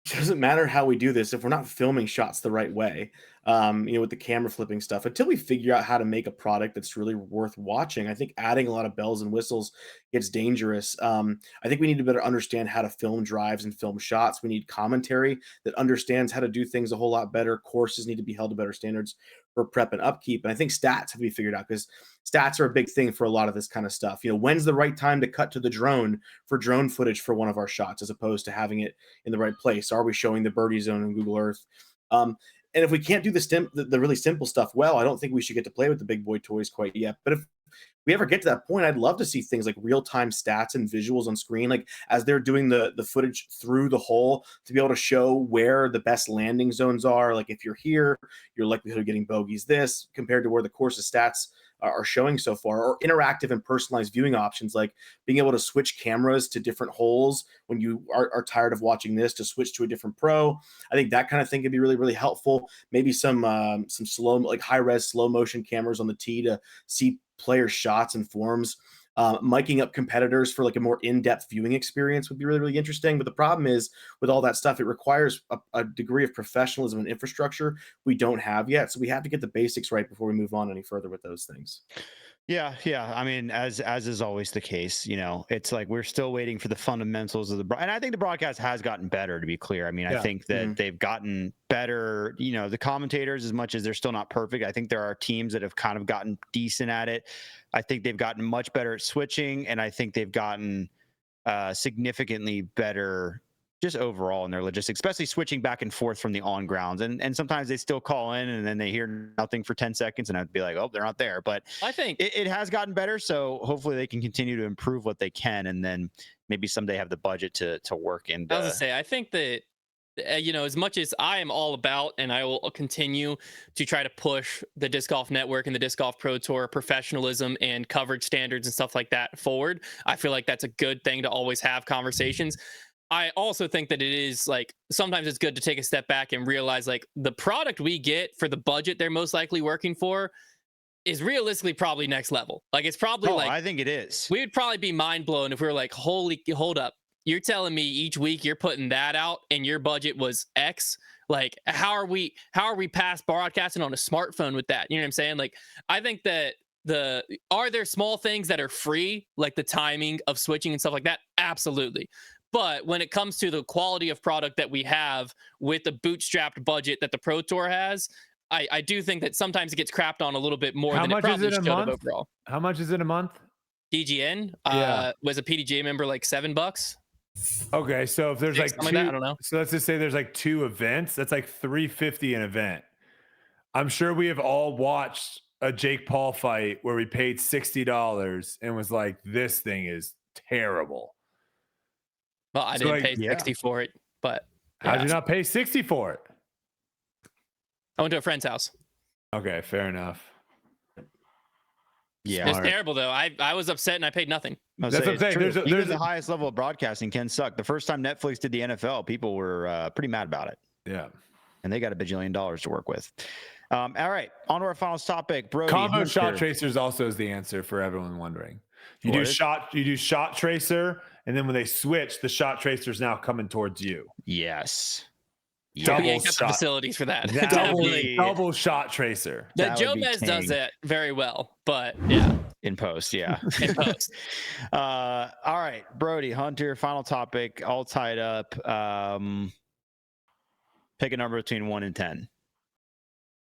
[SPEAKER 6] it doesn't matter how we do this if we're not filming shots the right way. With the camera flipping stuff, until we figure out how to make a product that's really worth watching, I think adding a lot of bells and whistles gets dangerous. I think we need to better understand how to film drives and film shots. We need commentary that understands how to do things a whole lot better. Courses need to be held to better standards for prep and upkeep. And I think stats have to be figured out because stats are a big thing for a lot of this kind of stuff. When's the right time to cut to the drone for drone footage for one of our shots as opposed to having it in the right place? Are we showing the birdie zone in Google Earth? And if we can't do the really simple stuff well, I don't think we should get to play with the big boy toys quite yet. But if we ever get to that point, I'd love to see things like real-time stats and visuals on screen, like as they're doing the footage through the hole, to be able to show where the best landing zones are. Like if you're here, your likelihood of getting bogeys this compared to where the course's stats are showing so far, or interactive and personalized viewing options, like being able to switch cameras to different holes when you are tired of watching this to switch to a different pro. I think that kind of thing could be really, really helpful. Maybe some slow, like high res slow motion cameras on the tee to see player shots and forms. Miking up competitors for like a more in-depth viewing experience would be really, really interesting. But the problem is with all that stuff, it requires a degree of professionalism and infrastructure we don't have yet. So we have to get the basics right before we move on any further with those things.
[SPEAKER 1] Yeah. I mean, as is always the case, it's like we're still waiting for the fundamentals of and I think the broadcast has gotten better, to be clear. I mean, I think that they've gotten better. The commentators, as much as they're still not perfect, I think there are teams that have kind of gotten decent at it. I think they've gotten much better at switching, and I think they've gotten significantly better just overall in their logistics, especially switching back and forth from the on grounds. And sometimes they still call in and then they hear nothing for 10 seconds and I'd be like, oh, they're not there. But
[SPEAKER 3] I think
[SPEAKER 1] it has gotten better. So hopefully they can continue to improve what they can. And then maybe someday have the budget to work in.
[SPEAKER 3] I was gonna say, I think that as much as I am all about, and I will continue to try to push the Disc Golf Network and the Disc Golf Pro Tour professionalism and coverage standards and stuff like that forward, I feel like that's a good thing to always have conversations. I also think that it is like sometimes it's good to take a step back and realize like the product we get for the budget they're most likely working for is realistically probably next level. Like it's probably
[SPEAKER 1] I think it is.
[SPEAKER 3] We would probably be mind blown if we were like, hold up. You're telling me each week you're putting that out and your budget was X? Like, how are we past broadcasting on a smartphone with that? You know what I'm saying? Like, I think that are there small things that are free, like the timing of switching and stuff like that? Absolutely. But when it comes to the quality of product that we have with the bootstrapped budget that the Pro Tour has, I do think that sometimes it gets crapped on a little bit more than it probably should have overall.
[SPEAKER 2] How much is it a month?
[SPEAKER 3] DGN was a PDGA member like $7.
[SPEAKER 2] Okay, so if there's like two,
[SPEAKER 3] like that, I don't know.
[SPEAKER 2] So let's just say there's like 2 events. That's like $350 an event. I'm sure we have all watched a Jake Paul fight where we paid $60 and was like, this thing is terrible.
[SPEAKER 3] Well, I didn't pay 60 for it, but
[SPEAKER 2] how'd you not pay 60 for it?
[SPEAKER 3] I went to a friend's house.
[SPEAKER 2] Okay, fair enough.
[SPEAKER 1] Yeah,
[SPEAKER 3] it's terrible though. I was upset and I paid nothing.
[SPEAKER 2] That's what I'm saying.
[SPEAKER 1] There's the highest level of broadcasting can suck. The first time Netflix did the NFL, people were pretty mad about it.
[SPEAKER 2] Yeah,
[SPEAKER 1] and they got $1 billion to work with. All right, on to our final topic. Brody,
[SPEAKER 2] combo shot tracers also is the answer for everyone wondering. You do shot tracer, and then when they switch, the shot tracer is now coming towards you.
[SPEAKER 1] Yes.
[SPEAKER 3] Double shot facilities for that.
[SPEAKER 2] Double shot tracer.
[SPEAKER 3] That Joe Bez does that very well, but yeah.
[SPEAKER 1] In post, yeah.
[SPEAKER 3] In post.
[SPEAKER 1] All right, Brody, Hunter, final topic, all tied up. Pick a number between 1 and 10.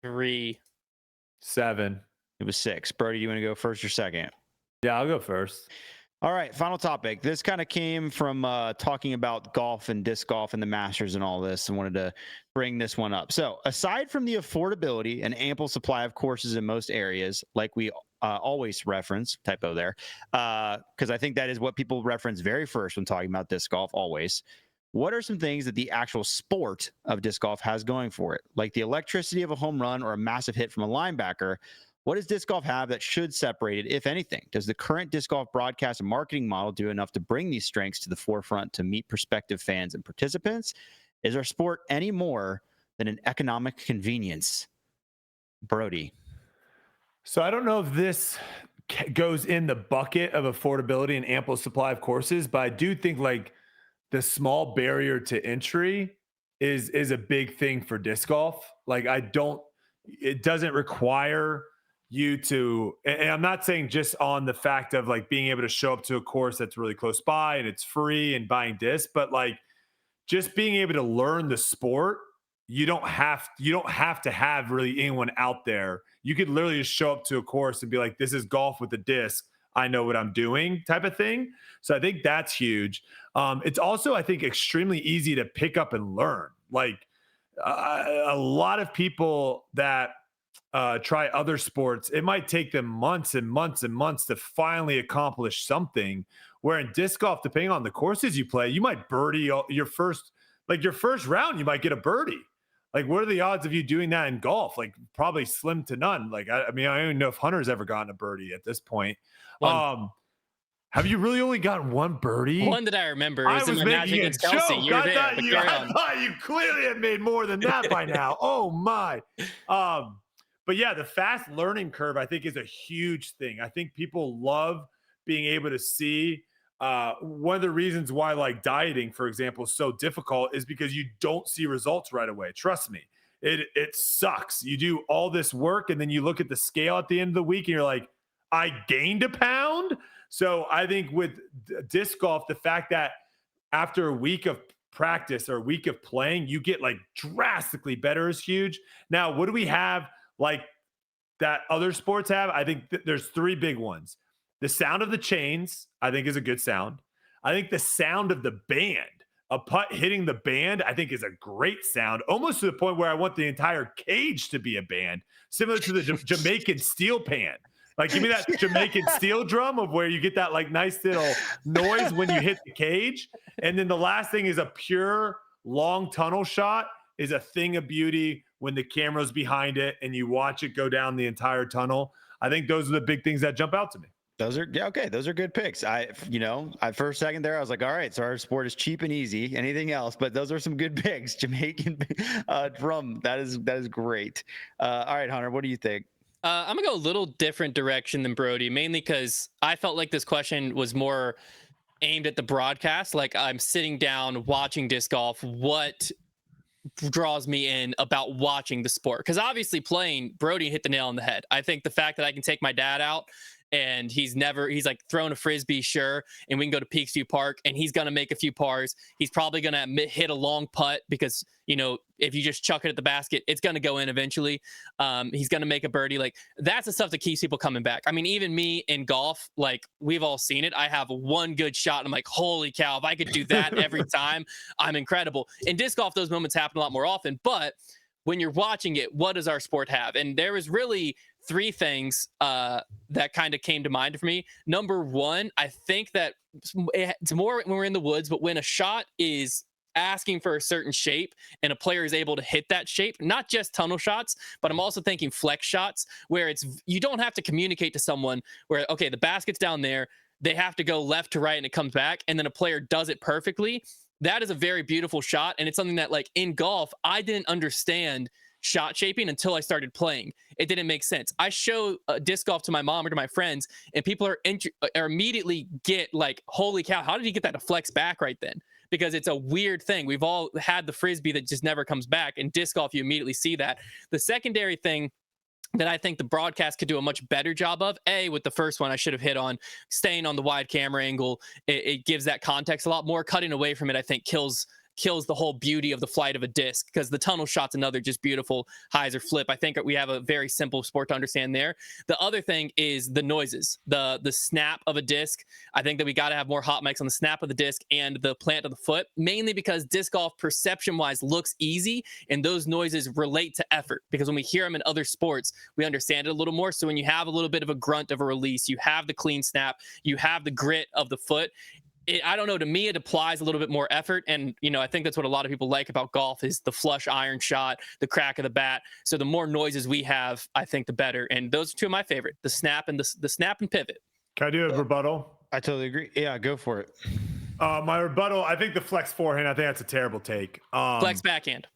[SPEAKER 3] 3.
[SPEAKER 2] 7.
[SPEAKER 1] It was 6. Brody, do you want to go first or second?
[SPEAKER 2] Yeah, I'll go first.
[SPEAKER 1] All right, final topic. This kind of came from talking about golf and disc golf and the Masters and all this, and wanted to bring this one up. So, aside from the affordability and ample supply of courses in most areas, like we always reference, typo there, because I think that is what people reference very first when talking about disc golf, always. What are some things that the actual sport of disc golf has going for it? Like the electricity of a home run or a massive hit from a linebacker. What does disc golf have that should separate it, if anything? Does the current disc golf broadcast and marketing model do enough to bring these strengths to the forefront to meet prospective fans and participants? Is our sport any more than an economic convenience? Brody.
[SPEAKER 2] So I don't know if this goes in the bucket of affordability and ample supply of courses, but I do think like the small barrier to entry is a big thing for disc golf. Like it doesn't require you to, and I'm not saying just on the fact of like being able to show up to a course that's really close by and it's free and buying discs, but like just being able to learn the sport. You don't have to have really anyone out there. You could literally just show up to a course and be like, this is golf with a disc. I know what I'm doing type of thing. So I think that's huge. It's also, I think, extremely easy to pick up and learn. Like a lot of people that try other sports, it might take them months and months and months to finally accomplish something. Where in disc golf, depending on the courses you play, you might birdie your first round, you might get a birdie. Like, what are the odds of you doing that in golf? Like, probably slim to none. Like, I mean, I don't even know if Hunter's ever gotten a birdie at this point. Have you really only gotten one birdie?
[SPEAKER 3] One that I remember is in the match against Kelsey. You were there.
[SPEAKER 2] I thought you clearly had made more than that by now. Oh my. But yeah, the fast learning curve, I think, is a huge thing. I think people love being able to see. One of the reasons why like dieting, for example, is so difficult is because you don't see results right away. Trust me, it sucks. You do all this work and then you look at the scale at the end of the week and you're like, I gained a pound. So I think with disc golf, the fact that after a week of practice or a week of playing, you get like drastically better is huge. Now, what do we have like that other sports have? I think there's three big ones. The sound of the chains, I think, is a good sound. I think the sound of the band, a putt hitting the band, I think is a great sound, almost to the point where I want the entire cage to be a band, similar to the Jamaican steel pan. Like, give me that Jamaican steel drum of where you get that like nice little noise when you hit the cage. And then the last thing is a pure long tunnel shot is a thing of beauty when the camera's behind it and you watch it go down the entire tunnel. I think those are the big things that jump out to me.
[SPEAKER 1] Those are okay. Those are good picks. I for a second there, I was like, all right, so our sport is cheap and easy. Anything else? But those are some good picks. Jamaican drum. That is great. All right, Hunter, what do you think?
[SPEAKER 3] I'm gonna go a little different direction than Brody, mainly because I felt like this question was more aimed at the broadcast. Like, I'm sitting down watching disc golf. What draws me in about watching the sport? Because obviously playing, Brody hit the nail on the head. I think the fact that I can take my dad out and he's like throwing a frisbee, sure, and we can go to Peaksview Park and he's going to make a few pars. He's probably going to hit a long putt because, you know, if you just chuck it at the basket, it's going to go in eventually. He's going to make a birdie. Like, that's the stuff that keeps people coming back. I mean, even me in golf, like, we've all seen it. I have one good shot and I'm like, holy cow, if I could do that every time, I'm incredible. In disc golf, those moments happen a lot more often, but when you're watching it, what does our sport have? And there was really three things that kind of came to mind for me. Number one, I think that it's more when we're in the woods, but when a shot is asking for a certain shape and a player is able to hit that shape, not just tunnel shots, but I'm also thinking flex shots where you don't have to communicate to someone where, okay, the basket's down there, they have to go left to right and it comes back, and then a player does it perfectly. That is a very beautiful shot. And it's something that, like, in golf, I didn't understand shot shaping until I started playing. It didn't make sense. I show disc golf to my mom or to my friends, and people are immediately get like, holy cow, how did he get that to flex back right then? Because it's a weird thing. We've all had the frisbee that just never comes back. In disc golf, you immediately see that. The secondary thing that I think the broadcast could do a much better job of, with the first one I should have hit on, staying on the wide camera angle, it gives that context a lot more. Cutting away from it, I think, kills kills the whole beauty of the flight of a disc, because the tunnel shot's another just beautiful hyzer flip. I think we have a very simple sport to understand there. The other thing is the noises, the snap of a disc. I think that we got to have more hot mics on the snap of the disc and the plant of the foot, mainly because disc golf perception wise looks easy, and those noises relate to effort, because when we hear them in other sports, we understand it a little more. So when you have a little bit of a grunt of a release, you have the clean snap, you have the grit of the foot. I don't know, to me, it applies a little bit more effort. And, I think that's what a lot of people like about golf is the flush iron shot, the crack of the bat. So the more noises we have, I think the better. And those are two of my favorite, the snap and the snap and pivot.
[SPEAKER 2] Can I do a rebuttal?
[SPEAKER 1] I totally agree. Yeah, go for it.
[SPEAKER 2] My rebuttal, I think the flex forehand, I think that's a terrible take.
[SPEAKER 3] Flex backhand.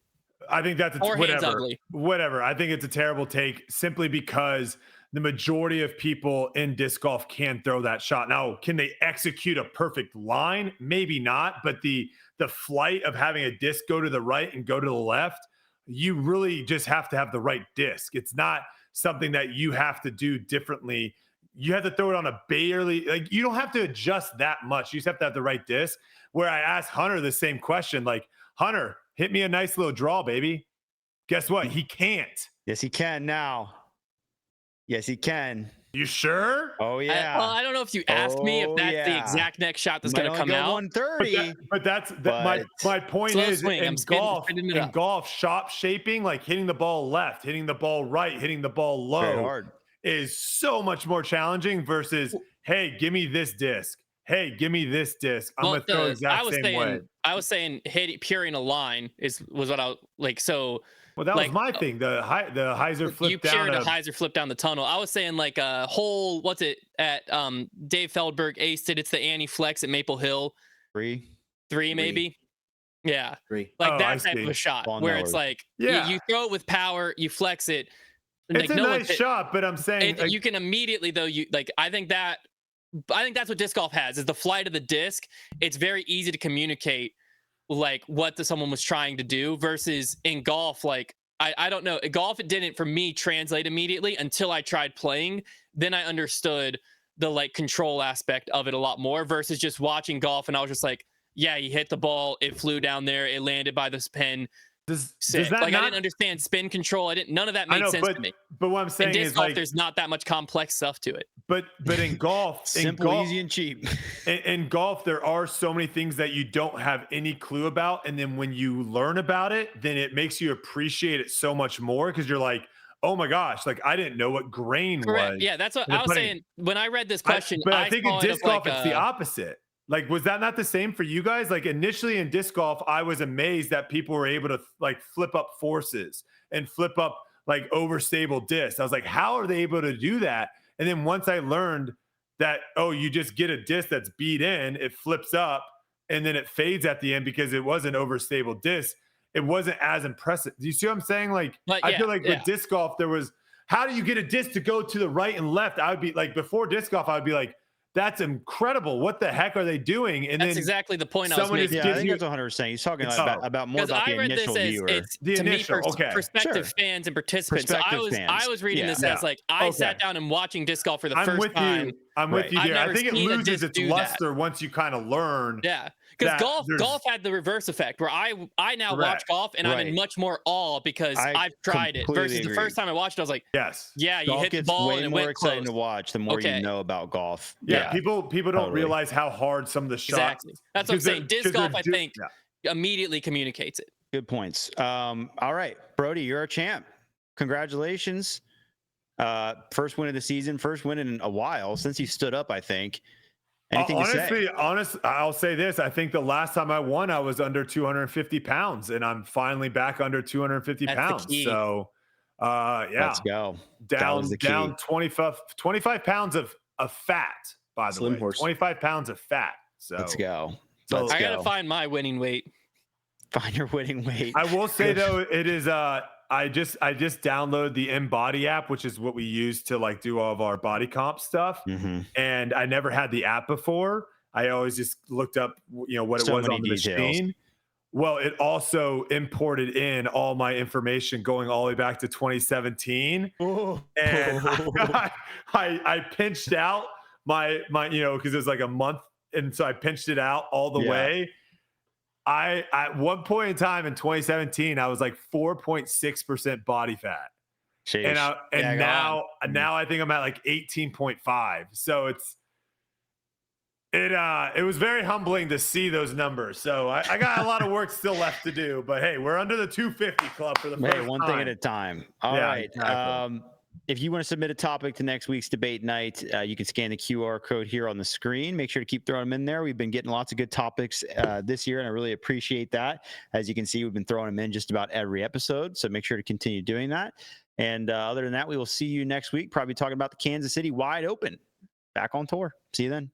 [SPEAKER 2] I think that's
[SPEAKER 3] Forehand's ugly.
[SPEAKER 2] Whatever. I think it's a terrible take simply because the majority of people in disc golf can throw that shot. Now, can they execute a perfect line? Maybe not, but the flight of having a disc go to the right and go to the left, you really just have to have the right disc. It's not something that you have to do differently. You have to throw it on a barely, like, you don't have to adjust that much. You just have to have the right disc. Where I asked Hunter the same question, like, Hunter, hit me a nice little draw, baby. Guess what? He can't.
[SPEAKER 1] Yes, he can now. Yes, he can.
[SPEAKER 2] You sure?
[SPEAKER 1] Oh, yeah.
[SPEAKER 3] I don't know if you asked me if that's the exact next shot that's going to come out.
[SPEAKER 1] 130.
[SPEAKER 2] My point is
[SPEAKER 3] swing.
[SPEAKER 2] in golf, shot shaping, like hitting the ball left, hitting the ball right, hitting the ball low is so much more challenging versus, hey, give me this disc. Hey, give me this disc. I'm going to throw exact same way.
[SPEAKER 3] I was saying puring a line was what I was like. So,
[SPEAKER 2] well, that was my thing. The hyzer flip
[SPEAKER 3] you
[SPEAKER 2] down.
[SPEAKER 3] You pured a hyzer flip down the tunnel. I was saying like a whole, what's it at Dave Feldberg aced it. It's the Annie Flex at Maple Hill. Three maybe. Yeah.
[SPEAKER 6] Three.
[SPEAKER 3] Like that type of a shot where it's like, you throw it with power, you flex it.
[SPEAKER 2] It's a nice shot, but I'm saying
[SPEAKER 3] you can immediately though, I think that's what disc golf has is the flight of the disc. It's very easy to communicate like what someone was trying to do versus in golf. Like, I don't know. Golf, it didn't for me translate immediately until I tried playing. Then I understood the like control aspect of it a lot more versus just watching golf. And I was just like, yeah, you hit the ball. It flew down there. It landed by this pin.
[SPEAKER 2] Does
[SPEAKER 3] that like I didn't understand spin control. None of that made sense to me.
[SPEAKER 2] But what I'm saying
[SPEAKER 3] in disc
[SPEAKER 2] is
[SPEAKER 3] golf,
[SPEAKER 2] like
[SPEAKER 3] there's not that much complex stuff to it.
[SPEAKER 2] But in golf,
[SPEAKER 1] simple, easy, and cheap.
[SPEAKER 2] In golf, there are so many things that you don't have any clue about, and then when you learn about it, then it makes you appreciate it so much more because you're like, oh my gosh, like I didn't know what grain was.
[SPEAKER 3] Yeah, that's what I was saying when I read this question.
[SPEAKER 2] But I think in disc golf, it's the opposite. Like, was that not the same for you guys? Like initially in disc golf, I was amazed that people were able to like flip up forces and flip up like overstable discs. I was like, how are they able to do that? And then once I learned that, oh, you just get a disc that's beat in, it flips up and then it fades at the end because it was an overstable disc. It wasn't as impressive. Do you see what I'm saying? Like, I feel like with disc golf, there was, how do you get a disc to go to the right and left? I would be like, before disc golf, I would be like, that's incredible. What the heck are they doing? And
[SPEAKER 3] that's exactly the point I was making.
[SPEAKER 1] Yeah, I think that's what Hunter was saying. He's talking about more about the initial viewer.
[SPEAKER 3] It's to me, prospective fans and participants. So I was reading this as like I sat down and watching disc golf for the first time.
[SPEAKER 2] I'm with you there. I think it loses its luster once you kind of learn.
[SPEAKER 3] Yeah. Because golf had the reverse effect where I now watch golf and I'm in much more awe because I've tried it versus the first time I watched it, I was like, yeah, you hit the ball and it went
[SPEAKER 1] exciting to watch the more you know about golf.
[SPEAKER 2] Yeah, people don't realize how hard some of the shots.
[SPEAKER 3] Exactly. That's what I'm saying. Disc golf, I think, immediately communicates it.
[SPEAKER 1] Good points. All right, Brody, you're a champ. Congratulations. First win of the season, first win in a while since you stood up, I think. Anything
[SPEAKER 2] I'll say this. I think the last time I won, I was under 250 pounds, and I'm finally back under 250 pounds. So,
[SPEAKER 1] let's go.
[SPEAKER 2] Down 25 pounds of fat, by the way. 25 pounds of fat. So
[SPEAKER 1] let's go.
[SPEAKER 3] I got to find my winning weight.
[SPEAKER 1] Find your winning weight.
[SPEAKER 2] I will say, though, it is I just downloaded the InBody app, which is what we use to like do all of our body comp stuff. Mm-hmm. And I never had the app before. I always just looked up, what it was on the machine. Well, it also imported in all my information going all the way back to 2017. Oh. And I pinched out my because it was like a month. And so I pinched it out all the way. I at one point in time in 2017, I was like 4.6% body fat. And
[SPEAKER 1] Sheesh.
[SPEAKER 2] now I think I'm at like 18.5. So it was very humbling to see those numbers. So I got a lot of work still left to do, but hey, we're under the 250 club for the first
[SPEAKER 1] Hey, one
[SPEAKER 2] time.
[SPEAKER 1] thing at a time. All right.
[SPEAKER 2] Exactly.
[SPEAKER 1] If you want to submit a topic to next week's debate night, you can scan the QR code here on the screen. Make sure to keep throwing them in there. We've been getting lots of good topics this year, and I really appreciate that. As you can see, we've been throwing them in just about every episode, so make sure to continue doing that. And other than that, we will see you next week, probably talking about the Kansas City Wide Open. Back on tour. See you then.